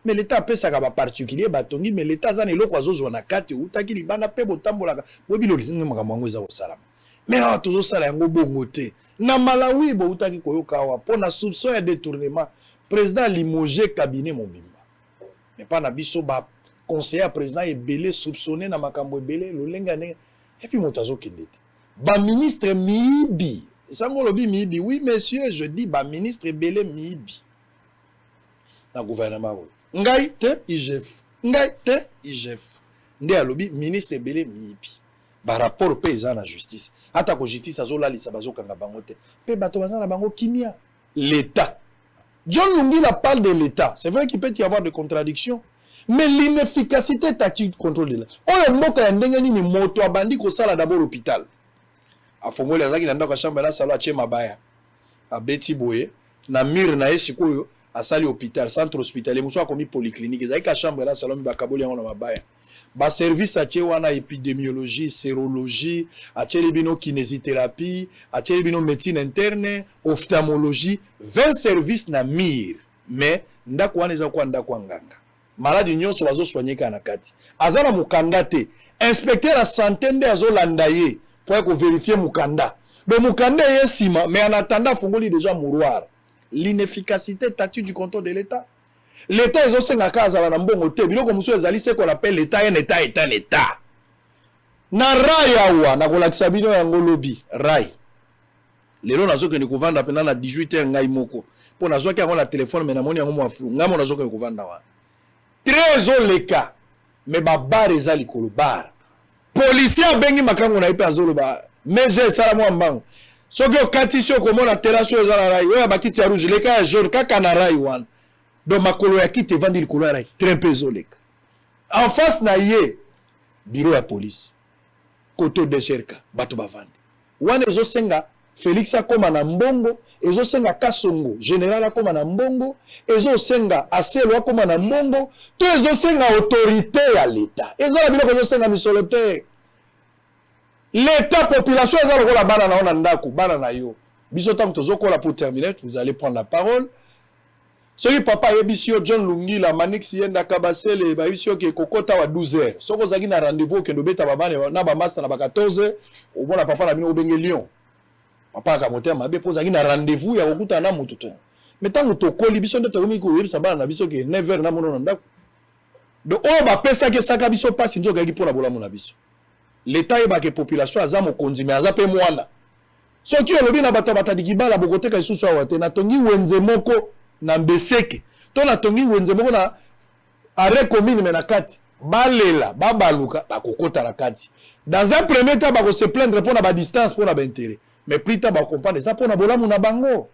Mais l'État pesa ka ba particulier batongi mais l'État za na eloko azozwa na kati utaki libanda pe botambolaka. Bobilo lizinga makambo yango eza kosalama. Mais tozo sala yango bongo te. Na Malawi bo utaki koyoka wa pona soupçon ya détournement président limogé cabinet mobimba. Mais pas na biso ba conseiller président ebele soupçonné na makambo ebele lolenga ne et puis motazo kendete. Ba ministre mibi Sango lobi mibi, oui monsieur, je dis ba ministre ebele mibi. Na gouvernement. Ngai te IGF. Ngai te IGF. Nde alobi ministre ebele mibi. Ba rapport paysan na justice. Ata ko justice azola lisa bazo kanga bango te. Pe bato bazana bango kimia. L'État. John Lungila parle de l'État. C'est vrai qu'il peut y avoir des contradictions. Mais l'inefficacité tactique contrôle là. On mboka ya ndenge nini moto abandi ko sala d'abord l'hôpital. Afongoli azaki na ndako chambre na salo ache mabaya. Abeti boye na mire na esikoyo asali hôpital centre hospitalier muso akomi polyclinique ezali ka chambre là salon bakaboli yango na mabaya ba service atie wana épidémiologie sérologie atie bino kinésithérapie atie bino médecine interne ophtalmologie 20 services na mir mais ndako wana eza kwa ndako nganga maladi nyonso bazo soigner na kati azana mukanda te inspecteur la santé nde azolanda ye pour ko vérifier mukanda donc mukanda yesima mais en attendant fungoli déjà mouroir l'inefficacité tactique du contrôle de l'État. L'État est aussi un cas à la mbongo te. Biloko muso ezali ce qu'on appelle l'État, un État. Na rai awa, na kolakisa bino yango lobby, rai. Lelo nazo ke nikuvanda pena na 18h ngai moko. Po nazo ke yango la téléphone mais na moni yango mwafu. Ngamo nazo ke nikuvanda wa. Très le cas. Mais ba bar ezali kolo bar. Policier bengi makango na ipe azolo ba. Mais j'ai ça moi mbango. Soki okati si okomona terrasse oyo eza na rai oyo bakiti ya rouge leka ya jaune kaka na rai wana donc makolo ya kiti evandi likolo ya rai train mpe ezoleka en face na ye bureau ya police koto desherka bato bavandi wana ezosenga Félix akoma na mbongo ezosenga Kasongo général akoma na mbongo ezosenga Aselo akoma na mbongo to ezosenga autorité ya l'État ezola biloko ezosenga misolo te l'État population est là la banane on andako banana yo biso tant que tozokola pour terminer vous allez prendre la parole celui papa yebisio John Lungi la Manix yenda kabasele ba yisio ke kokota wa 12h soko zaki na rendez-vous ke ndobeta babane na ba master na ba 14h au bona papa na bino obenge lion papa ka moteur mabe poza ki na rendez-vous ya kokuta na mutu te mais tant to koli biso ndoto komi ko yebisa bana na biso ke 9h na mono ndako donc o ba pesa ke saka biso pasi nzoka ki pona bola mona biso l'État est que population aza mokonzi mais aza pe mwana soki olobi na bato batadiki bala bokoteka isusu awate na tongi wenze moko na mbeseke to na tongi wenze moko na arrêt commune mais na kati balela babaluka bakokota na kati dans un premier temps bako se plaindre pour na ba distance pour na ba intérêt mais plus tard ba comprendre ça pour na bolamu na bango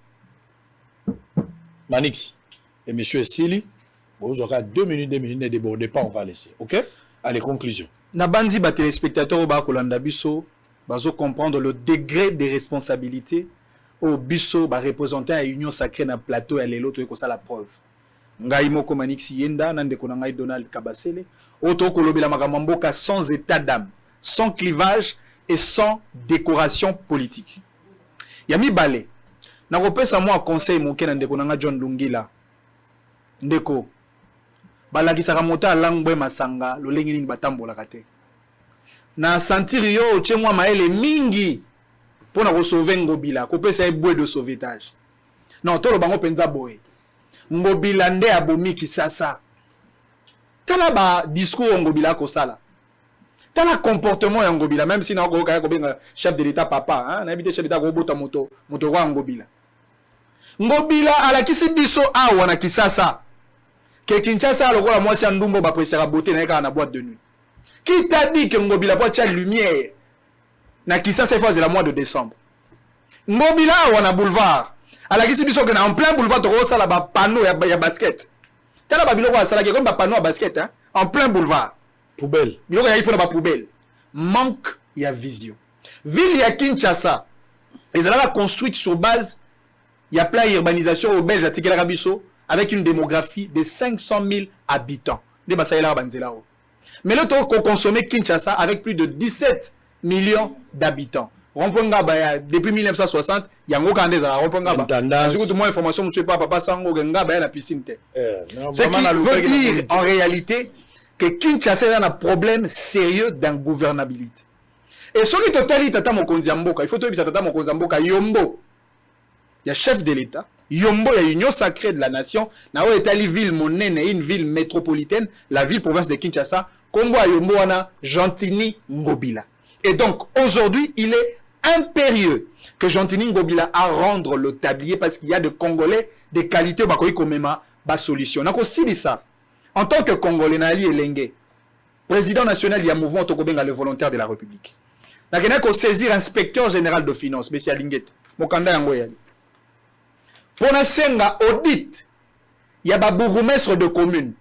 Manix et monsieur Sili vous aurez 2 minutes ne débordez pas on va laisser OK allez conclusion. Na banzi ba téléspectateurs ba kolanda biso bazo comprendre le degré de responsabilité au biso ba représenter à union sacrée na plateau ya lelo to ko ça la preuve ngai moko Manix yenda na ndeko na ngai Donald Kabasele auto kolobela makambo mboka sans état d'âme sans clivage et sans décoration politique yami balé na kopesa moi conseil moke na ndeko na ngai John Lungila ndeko balakisaka mota langwe masanga lolengi nini batambola kate na sentir yo che mwa maele mingi pona ko sauver Ngobila ko pesa ebwe de sauvetage non tolo bango penza boy Ngobila nde abomi Kisasa tala ba discours Ngobila ko sala tala comportement ya Ngobila même si na ko kaya ko benga chef de l'état papa hein na habité chef d'état ko bota moto kwa Ngobila ala kisi biso awa na Kisasa que Kinshasa lokola mwasi ya ndumbo ba presera beauté na eka na boîte de nuit. Qui t'a dit que Ngobila po tia lumière na Kisasa phase la mois de décembre. Ngobila wana boulevard. Ala kisi biso que na en plein boulevard to sala ba panneau ya basket. Tala ba biloko sala ke comme ba panneau à basket hein en plein boulevard. Poubelle. Biloko ya ipona ba poubelle. Manque ya vision. Ville ya Kinshasa ezala construite sur base ya plan urbanisation au Belge atikela kabiso avec une démographie de 500 000 habitants. Mais là, on consomme Kinshasa avec plus de 17 millions d'habitants. Depuis 1960, il y a un grand Je moins information, je ne sais pas, papa Sango, la piscine. Ce qui veut dire en réalité que Kinshasa a un problème sérieux d'ingouvernabilité. Et ce qui te fait Tata Mokonziamboka, il faut te dire Tata Mokonziamboka, Yombo, il y a chef de l'État. Yombo, il y a union sacrée de la nation. Na o etali ville monene, une ville métropolitaine, la ville province de Kinshasa. Kombo a Yombo wana Gentini Ngobila. Et donc aujourd'hui, il est impérieux que Gentini Ngobila a rendre le tablier parce qu'il y a des Congolais de qualité bakoyi komema ba solution. Nako sili ça. En tant que Congolais na ali elenge, président national il y a mouvement Tokobenga le volontaire de la République. Nakena ko saisir inspecteur général de finances monsieur Alingete. Mokanda yango yali. Pour la senga audit, il y a des bourgmestres de communes.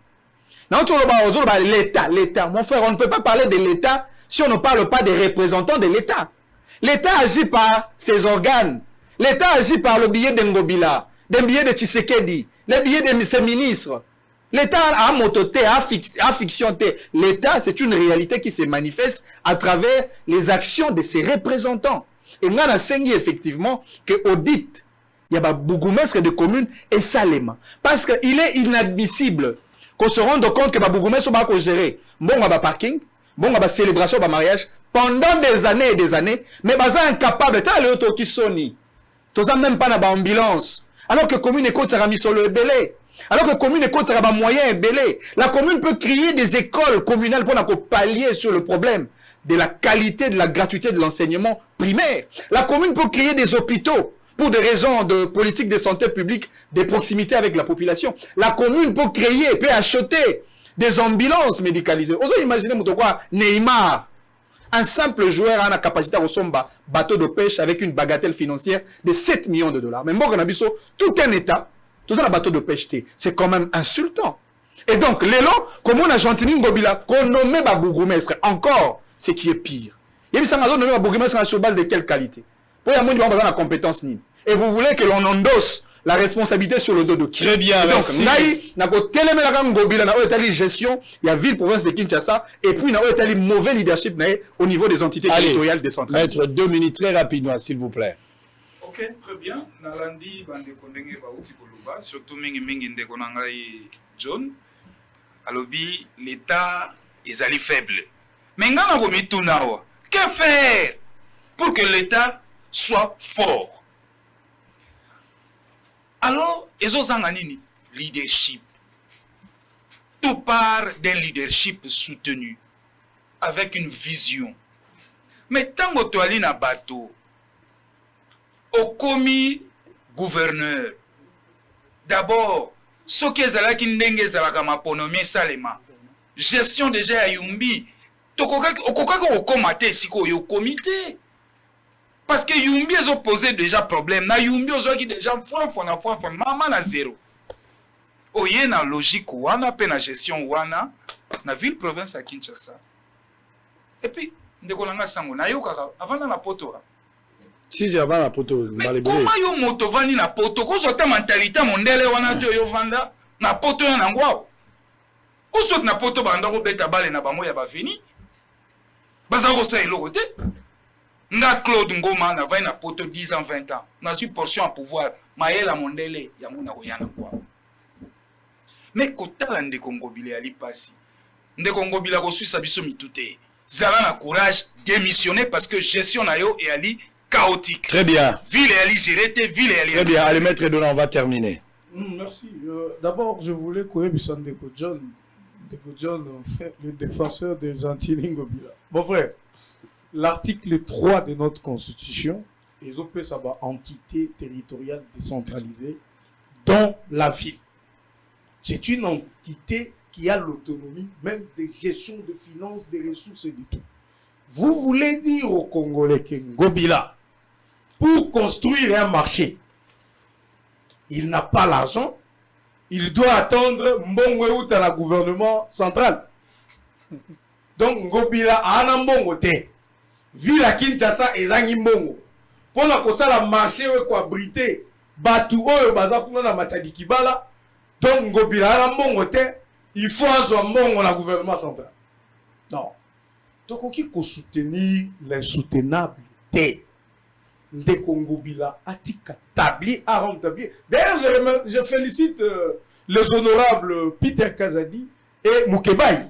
L'État. Mon frère, on ne peut pas parler de l'État si on ne parle pas des représentants de l'État. L'État agit par ses organes. L'État agit par le billet d'Ngobila, des billets de Tshisekedi, les billets de ses ministres. L'État a mototé, a fiction. L'État, c'est une réalité qui se manifeste à travers les actions de ses représentants. Et on a enseigné effectivement que audit, il y a beaucoup de communes et Salema. Parce qu'il est inadmissible qu'on se rende compte que beaucoup de communes sont gérées. Bon, on a parking, bon, on a célébration, on a mariage, pendant des années et des années, mais ils sont incapables, tu as le auto qui sonne. Tu n'as même pas d'ambulance. Alors que la commune écoute, ça a mis sur le belé. Alors que la commune écoute, ça a moyen belé. La commune peut créer des écoles communales pour pallier sur le problème de la qualité, de la gratuité de l'enseignement primaire. La commune peut créer des hôpitaux pour des raisons de politique de santé publique, de proximité avec la population. La commune peut créer, peut acheter des ambulances médicalisées. Vous imaginez, Neymar, un simple joueur a la capacité à ressembler bateau de pêche avec une bagatelle financière de 7 millions de dollars. Mais bon, tout un État, tout ça, un bateau de pêche, c'est quand même insultant. Et donc, Lélo, comme on a Gentini Ngobila, qu'on nommait Bourgmestre, encore, ce qui est pire. Il y a des nommé Bourgmestre sur base de quelle qualité? Pour y avoir la compétence ni. Et vous voulez que l'on endosse la responsabilité sur le dos de qui? Très bien, donc, merci. Gestion, il y a ville, province de Kinshasa, et puis il y a un mauvais leadership au niveau des entités territoriales décentralisées. Maître, 2 minutes très rapidement, s'il vous plaît. Ok, très bien. Nalandi bandeko ndenge bauti koloba, surtout mingi ndeko na ngai John. Alobi l'État ezali faible. Mais ngana ko mituna wa. Que faire pour que l'État soit fort? Alors, ezozanga nini? Leadership. Tout part d'un leadership soutenu, avec une vision. Mais tant que tu as na bateau, au commis gouverneur, d'abord, ce qui est qui ndenge zalaka maponomie salema, gestion déjà à Yumbi, au comité siko yo comité. Parce que Yumbi ont posé déjà problème. Na Yumbi ont qui déjà maman na zéro. Oye na logique wana pe na gestion wana na ville province à Kinshasa. Et puis ndeko nanga sango na yo kaka avant na poto. Si c'est avant la poto, mais comment yo moto vandi na poto ko ta mentalité mondele wana to yo vanda na poto na ngwao. O sot na poto banda ko beta bale na bango ya ba fini. Baza ko sa eloko te. Nga Claude Ngoma na vai na poto 10 ans 20 ans. Na suis portion à pouvoir. Maela mondele ya mona ko yana kwa. Mais kotala ndeko ngobile ali pasi. Ndeko ngobila ko suisa biso mitute. Zala na courage démissionner parce que gestion na yo et ali chaotique. Très bien. Ville et ali géré ville et ali. Très bien. Allez, maître Edona, on va terminer. Merci. D'abord, je voulais connaître Ndeko John, le défenseur de Gentili Ngobila. Mon frère, l'article 3 de notre constitution, ils ont fait ça entité territoriale décentralisée dans la ville. C'est une entité qui a l'autonomie même de gestion de finances, des ressources et de tout. Vous voulez dire aux Congolais que Ngobila, pour construire un marché, il n'a pas l'argent, il doit attendre Mbongo ou dans le gouvernement central. Donc Ngobila a un Mbongo te. Ville à Kinshasa et Zangi Mbongo. Pour la cosa la marché ou quoi brité, batu oyo baza kuna na matadi kibala. Donc Ngobila a un Mbongo te. Il faut un Mbongo dans le gouvernement central. Non. Donc on qui soutenir l'insoutenable te. Ndeko Ngobila atika tabli à rentabiliser. D'ailleurs, je félicite les honorables Peter Kazadi et Moukebaï.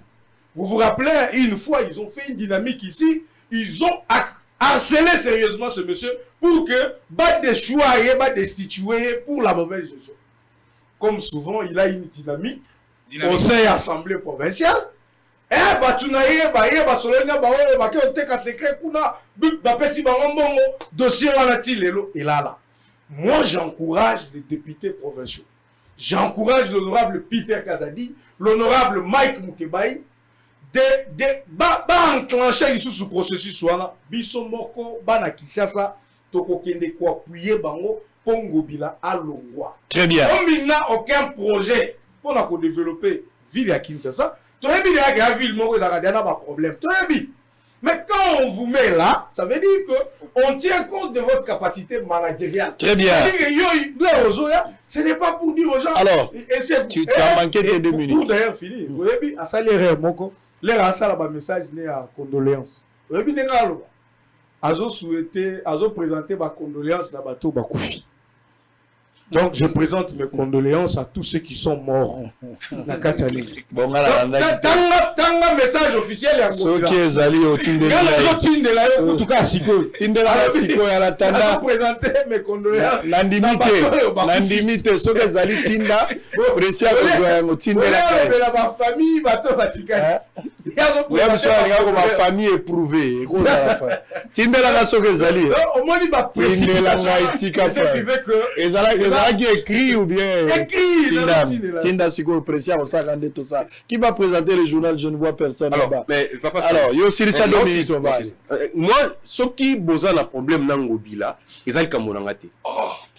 Vous vous rappelez, une fois, ils ont fait une dynamique ici. Ils ont harcelé sérieusement ce monsieur pour que bat des choix et bat destitué pour la mauvaise gestion. Comme souvent, il a une dynamique. Au sein de l'Assemblée provinciale. Et moi, j'encourage les députés provinciaux. J'encourage l'honorable Peter Kazadi, l'honorable Mike Moukebaï, enclencher ce processus. Bisomoko, Bana Kishasa, Toko Kende Kwa Puye Bango, Pongobila à Longwa. Très bien. Comme il n'a aucun projet pour développer ville à Kinshasa, tu as vu la ville, il n'y a pas de problème. Tu as vu. Mais quand on vous met là, ça veut dire qu'on tient compte de votre capacité managériale. Très bien. Ce n'est pas pour dire aux gens. Alors, tu as manqué tes 2 minutes. Pour d'ailleurs finir. Vous avez vu, à ça, les rêves, l'air à ça, le message n'est à condoléances. Vous avez vu, Azo souhaité, Azo présenté ma condoléance dans bateau Bakoufi. Donc je présente mes condoléances à tous ceux qui sont morts. Bon, tanga message officiel ya ceux qui est allé au Tindela. En tout cas Siko. Tindela Siko ya la tanda. Présenter mes condoléances. Nandimite ceux qui est allé Tinda. Précia ko Tindela. De la famille bateau Vatican. Même ça ma famille éprouvée. Tindela na ceux qui est allé. Au moins il va préciser. Tindela ngaitika frère. Qui écrit ou bien Tinda Sigo Précia tout ça. Qui va présenter le journal? Je ne vois personne là-bas. Mais papa, alors, il y a aussi ça moi, ce qui pose un problème dans Ngobila, ils ont comme on a été.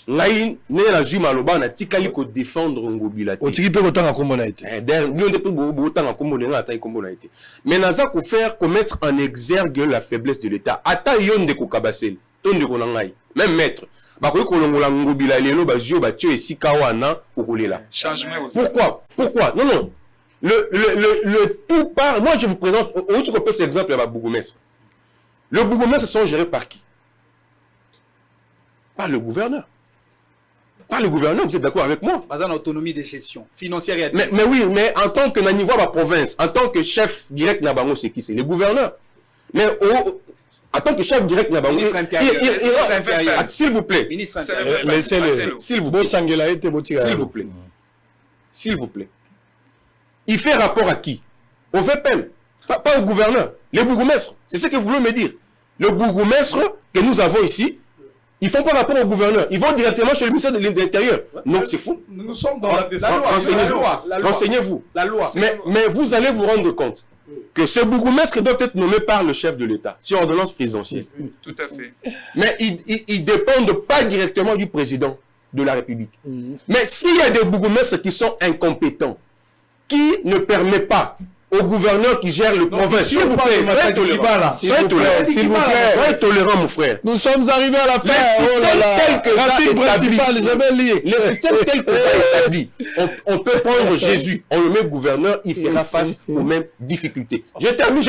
Ngai ne la juma loba na tikali ko défendre Ngobila. O tiki pe autant comme on a été. Nous ne peut autant comme on a été comme on a été. Mais naza ko faire commettre en exergue la faiblesse de l'État. Ata yonde ko kabasel, tonde ko ngai. Même maître. Pourquoi non le tout part. Moi je vous présente cet exemple à Bourgmestre. Le bourgmestre sont gérés par qui? Par le gouverneur. Par le gouverneur, vous êtes d'accord avec moi? Pas en autonomie de gestion financière et administrative. Mais oui, mais en tant que niveau de la province, en tant que chef direct Nabango, c'est qui? C'est le gouverneur. Mais en tant que chef direct Nabango, s'il vous plaît, laissez-le, s'il vous plaît, s'il vous plaît, il fait rapport à qui? Au VPM, pas au gouverneur. Les bourgmestres, c'est ce que vous voulez me dire. Le bourgmestre que nous avons ici, ils font pas rapport au gouverneur. Ils vont directement chez le ministère de l'Intérieur. Non, c'est fou. Nous sommes dans la loi. Renseignez-vous. La loi. Mais vous allez vous rendre compte que ce bourgmestre doit être nommé par le chef de l'État, sur ordonnance présidentielle. Tout à fait. Mais ils ne dépendent pas directement du président de la République. Mais s'il y a des bourgmestres qui sont incompétents, qui ne permettent pas au gouverneur qui gère le province, s'il vous plaît, soyez tolérant. S'il vous plaît, soyez tolérant, mon frère. Nous sommes arrivés à la fin. Le système tel que ça établi, on peut prendre Jésus, on le met gouverneur, il fera face aux mêmes difficultés. Je termine.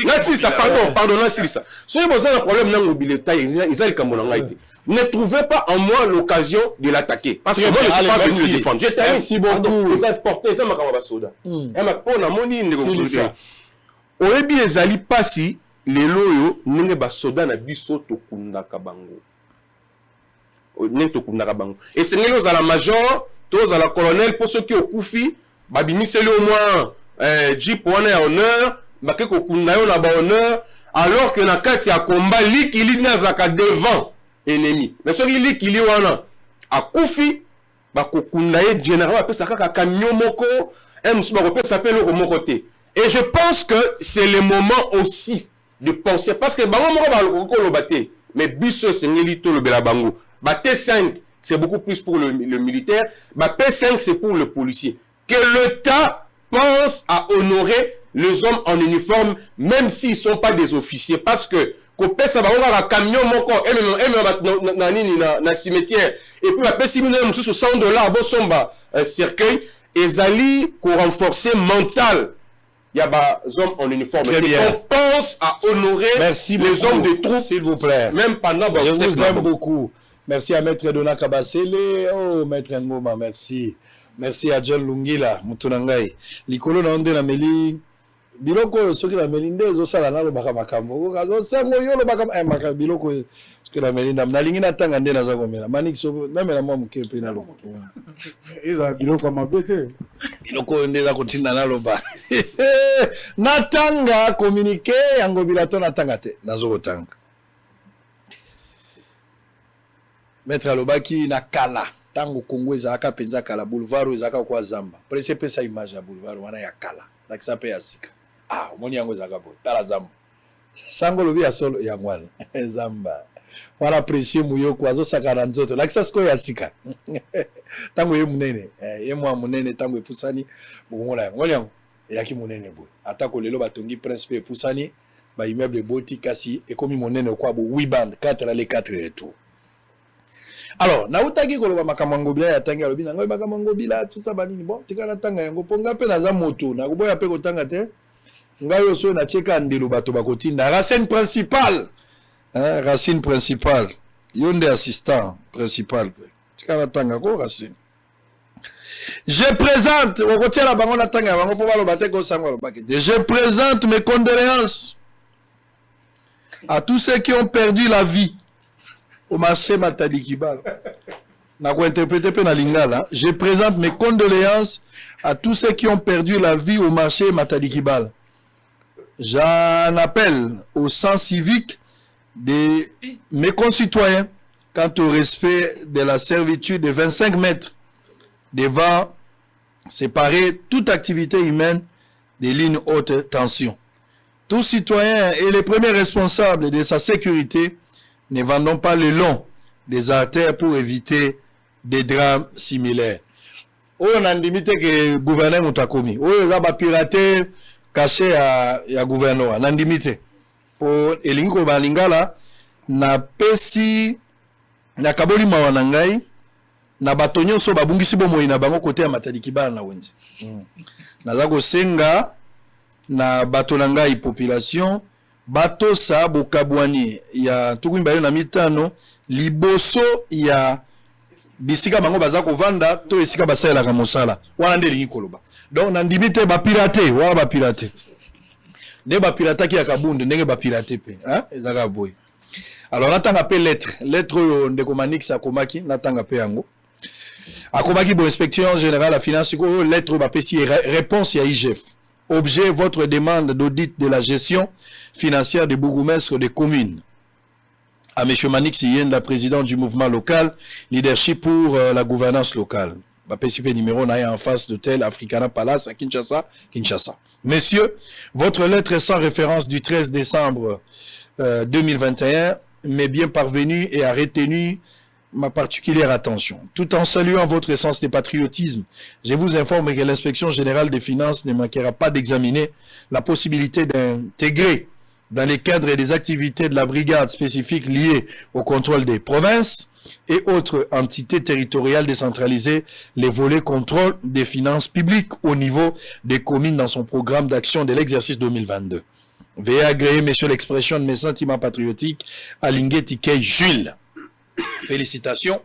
Là, si ça, pardon, là, si ça. Si vous avez un problème dans le mobilité, ils ont comme on a été. Ne trouvez pas en moi l'occasion de l'attaquer. Parce que moi, je ne suis pas venu le défendre. Je termine. Merci beaucoup. Ils ont porté, ça m'a quand même soda. Et ma pour la monnaie, c'est ça. Oyebi ezali pasi lelo yo ndenge ba soda na biso tokundaka bango. Et c'est nous à la major, tous à la colonel, pour ceux qui ont koufi, babimiseli au moins Jeep one honneur, bakeko kundayo na ba honneur, alors que na kati ya combat likili nazaka devant ennemi. Mais ceux qui likili wana a koufi, bakokundaye généralement appelle ça kaka camion moko, musuba repère s'appelle au mon côté. Et je pense que c'est le moment aussi de penser parce que bango moko ba lo baté, mais biso sengeli to le bela bango. T5, c'est beaucoup plus pour le militaire. P5, c'est pour le policier. Que l'État pense à honorer les hommes en uniforme, même s'ils ne sont pas des officiers. Parce que, quand on a un camion, un cimetière, et puis on a $100, cercueil, et Zali, pour renforcer mental. Il y a des hommes en uniforme. On pense à honorer les hommes de troupes, s'il vous plaît. Même pendant je vous aime beaucoup. Merci à Maître Dona Kabasele. Oh, Maître Ngoma, merci. Merci à John Lungila, Mutunangai. Likolo na onde na meli. Biloko soki na meli nde ezosala na lobaka makambo. Kazo sango yo lobaka makambo biloko soki na meli na lingi na tanga nde naza komela. Maniki soko na mela mwa muke pe na loko. Eza biloko mabete. Biloko nde za kotinda na loba. Na tanga communiquer yango bilato na tanga te. Nazo kotanga. Maître Alobaki na kala tango Congo ezaka penza kala boulevard ezaka kwa zamba presse pesa image ya boulevard wana ya kala lakisa pe ya sika moni yango ezaka bo tala zamba sango lobi ya solo ya ngwana zamba wana presse muyoko azo sakana nzoto lakisa siko ya sika tango ye munene ye mwa munene tango epusani bongola ngoli yango yaki munene bo atako lelo batongi prince pe epusani ba immeuble boti kasi et comme monene kwa bo 8 bandes 4 aller 4 retour. Alors na utaki koloba makamango bila ya tangi alobi nango makamango bila tout ça banini bon tikana tanga yango ponga pe na za moto na kuboya pe kotanga te ngayo so na cheka ndelo bato bakotinda racine principale racine principale yonde assistant principal tikana tanga ko racine. Je présente au côté la bango na tanga bango po balo bate ko sango bakete. Je présente mes condoléances à tous ceux qui ont perdu la vie au marché Matadi Kibal. Je présente mes condoléances à tous ceux qui ont perdu la vie au marché Matadi Kibal. J'en appelle au sens civique de mes concitoyens quant au respect de la servitude de 25 mètres devant séparer toute activité humaine des lignes haute tension. Tout citoyen est le premier responsable de sa sécurité. Ne vendons pas le long des artères pour éviter des drames similaires. On a limité que le gouvernement a commis. On a piraté caché à gouvernement. On a limité. Pour elingo balingala na pesi na kaboli mawanangai na batonyo so babungisi bomoyi na bango côté ya Matadi Kibala na wenzi. Nazako senga na batonangai population bato sa bokabwani ya tukuimba na mitano liboso ya bisika bango bazako vanda to esika basala ka mosala wana ndeli koloba donc na ndimite ba pirater wa ba pirater ne ba pirata ki ya kabunde ndenge ba pirater pe ezaka boy. Alors natanga pe lettre ndeko Manix akomaki natanga pe yango akomaki bo inspection générale la finance ko lettre ba pesi réponse ya IGF. Objet, votre demande d'audit de la gestion financière des bourgmestres des communes. À M. Manix Yenda, président du mouvement local, leadership pour la gouvernance locale. Ma PCP numéro est en face d'hôtel Africana Palace à Kinshasa. Messieurs, votre lettre sans référence du 13 décembre 2021 m'est bien parvenue et a retenu ma particulière attention. Tout en saluant votre sens de patriotisme, je vous informe que l'inspection générale des finances ne manquera pas d'examiner la possibilité d'intégrer dans les cadres des activités de la brigade spécifique liée au contrôle des provinces et autres entités territoriales décentralisées les volets contrôle des finances publiques au niveau des communes dans son programme d'action de l'exercice 2022. Veuillez agréer, messieurs, l'expression de mes sentiments patriotiques à Lingeti Kei Jules. Félicitations.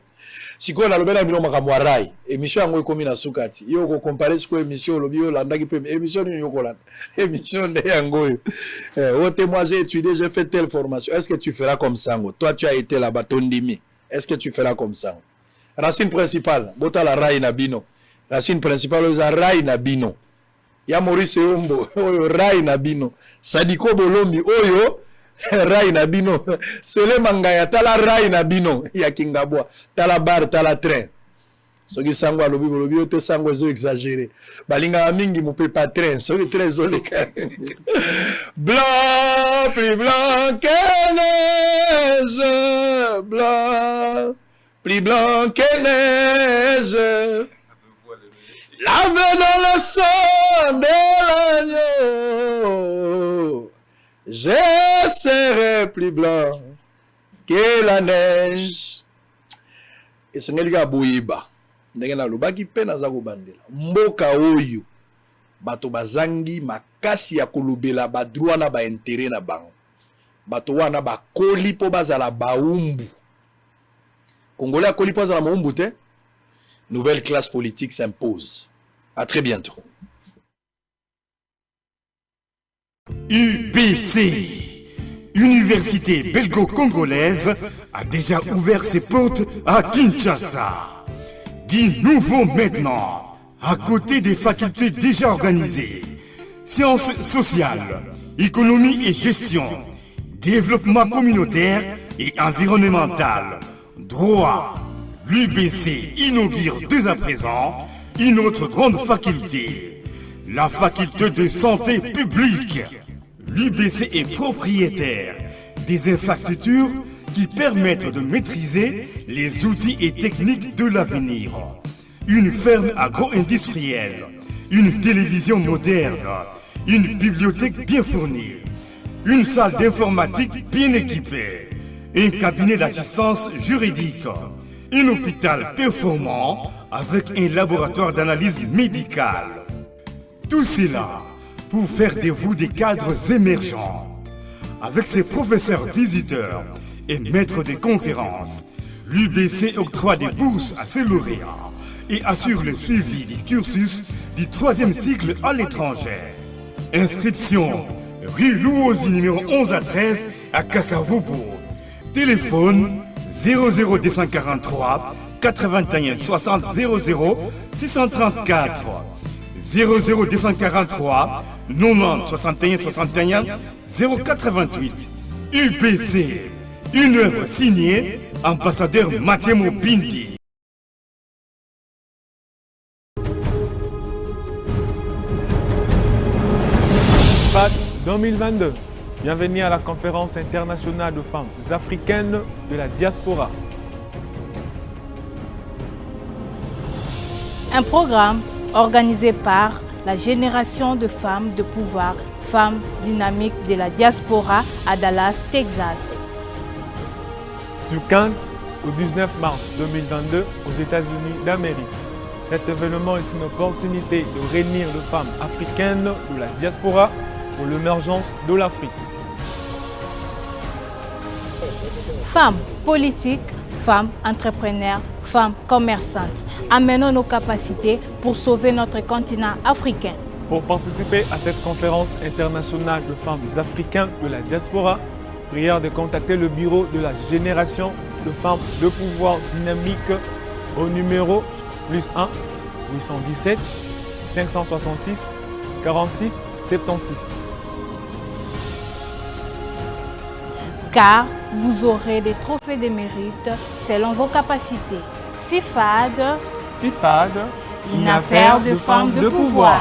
Si quoi la lobela bilo makamwa rai émission yango ekomi na sukati yo ko comparer ko émission lobi yo landaki pe émission ni yo kolanda émission de yango ote moi j'ai étudié j'ai fait telle formation est-ce que tu feras comme ça toi tu as été là-bas tondimi est-ce que tu feras comme ça racine principale bota la rai na bino racine principale oza rai na bino ya Maurice Yombo oyo rai na bino Sadiko Bolombi oyo rai na bino sele mangaya tala rai na bino ya Kingabwa tala bar tala train soki sango alobi te sango zo exagéré balinga mingi mope pas train soki très zoleka blanc plus blanc que neige blanc plus blanc que neige lavé dans le sang de l'agneau. Je serai plus blanc que la neige. Et c'est ce boyiba. Ndenge na lobaki pe naza ko bandela. Mboka oyo bato bazangi makasi ya kolobela ba droit na ba intérêt na bango. Bato wana ba koli po bazala baumbu. Congolais koli po bazala maumbu te. Nouvelle classe politique s'impose. À très bientôt. UBC, Université belgo-congolaise, a déjà ouvert ses portes à Kinshasa. Dit nouveau maintenant, à côté des facultés déjà organisées. Sciences sociales, économie et gestion, développement communautaire et environnemental, droit. L'UBC inaugure dès à présent une autre grande faculté, la faculté de santé publique. L'UBC est propriétaire des infrastructures qui permettent de maîtriser les outils et techniques de l'avenir. Une ferme agro-industrielle, une télévision moderne, une bibliothèque bien fournie, une salle d'informatique bien équipée, un cabinet d'assistance juridique, un hôpital performant avec un laboratoire d'analyse médicale. Tout cela pour faire de vous des cadres émergents. Avec ses professeurs visiteurs et maîtres de conférences, l'UBC octroie des bourses à ses lauréats et assure le suivi du cursus du 3e cycle à l'étranger. Inscription rue Louosi numéro 11 à 13 à Kassavobo. Téléphone 00243 81 60 00 634 00243 90 61 61 088. UPC, une œuvre signée ambassadeur Mathieu Bindi. FAD 2022. Bienvenue à la conférence internationale de femmes africaines de la diaspora. Un programme organisé par la Génération de femmes de pouvoir, femmes dynamiques de la diaspora à Dallas, Texas. Du 15 au 19 mars 2022 aux États-Unis d'Amérique. Cet événement est une opportunité de réunir les femmes africaines de la diaspora pour l'émergence de l'Afrique. Femmes politiques, femmes entrepreneurs, femmes commerçantes. Amenons nos capacités pour sauver notre continent africain. Pour participer à cette conférence internationale de femmes africaines de la diaspora, prière de contacter le bureau de la Génération de femmes de pouvoir dynamique au numéro +1 817 566 46 76. Car vous aurez des trophées de mérite selon vos capacités. CIFAD, une affaire de femmes de pouvoir.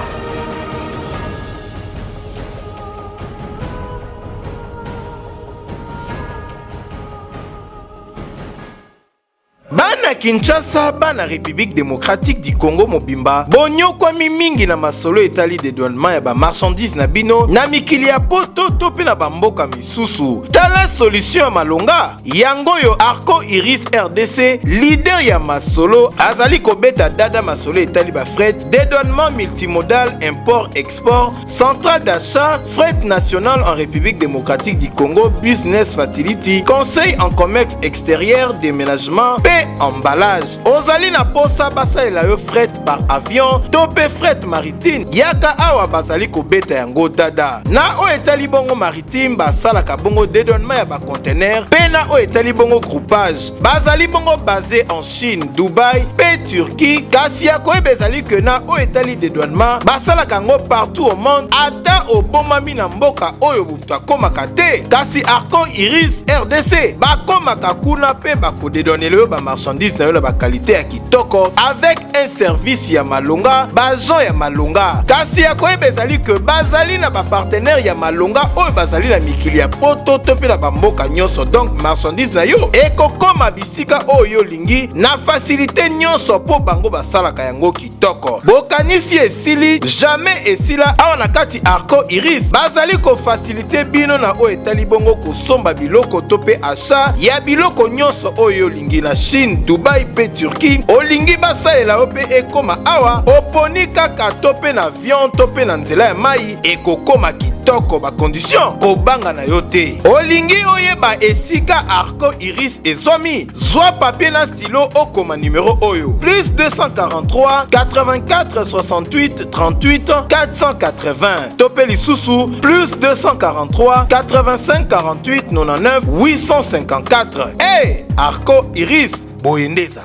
Bana Kinshasa, bana République démocratique du Congo mobimba, bonyokwami mingi na masolo etali dédouanement ya ba marchandise na bino, na mikili ya poto to pe na bamboka misusu. Tala solution ya malonga, yango yo Arco Iris RDC, leader ya masolo, azali kobeta dada masolo etali ba fret, dédouanement multimodal, import-export, centrale d'achat, fret national en République démocratique du Congo, business facility, conseil en commerce extérieur, déménagement, emballage. Ozali na posa basalela yo fret par avion to pe fret maritime. Yaka awa bazali kobeta yango dada. Na o etali bongo maritime basalaka bongo dédouanement ya ba conteneur. Pe na o etali bongo groupage. Bazali bongo basé en Chine, Dubaï, pe Turquie. Kasi ya koyeba ezali ke na o etali dédouanement basalaka yango partout au monde. Ata obomami na mboka oyo butu akomaka te. Kasi Arco Iris RDC bakomaka kuna pe bakodédouanela yo ba marchandise na yo la ba qualité ya kitoko avec un service ya malonga, bazo ya malonga. Kasi ya koyeba ezali ke bazali na ba partenaire ya malonga oyo bazali na mikili ya poto to pe na bamboka nyonso. Donc marchandise na yo ekokoma bisika oyo lingi na facilité nyonso po bango basalaka yango kitoko. Bokanisi esili jamais esila awa na kati Arco Iris bazali ko facilité bino na oyo etali bongo kosomba biloko to pe achat ya biloko nyonso oyo lingi na Chine, Dubaï pe Turquie. Olingi basalela yo pe ekoma awa oponi kaka to pe na avion to pe na nzela ya mai ekokoma kitoko ba condition kobanga na yo te. Olingi oyeba esika Arco Iris ezomi zwa papier na stylo okoma numéro oyo +243 84 68 38 480 to pe lisusu +243 85 48 99 854. Hey, Arco Iris boyendeza.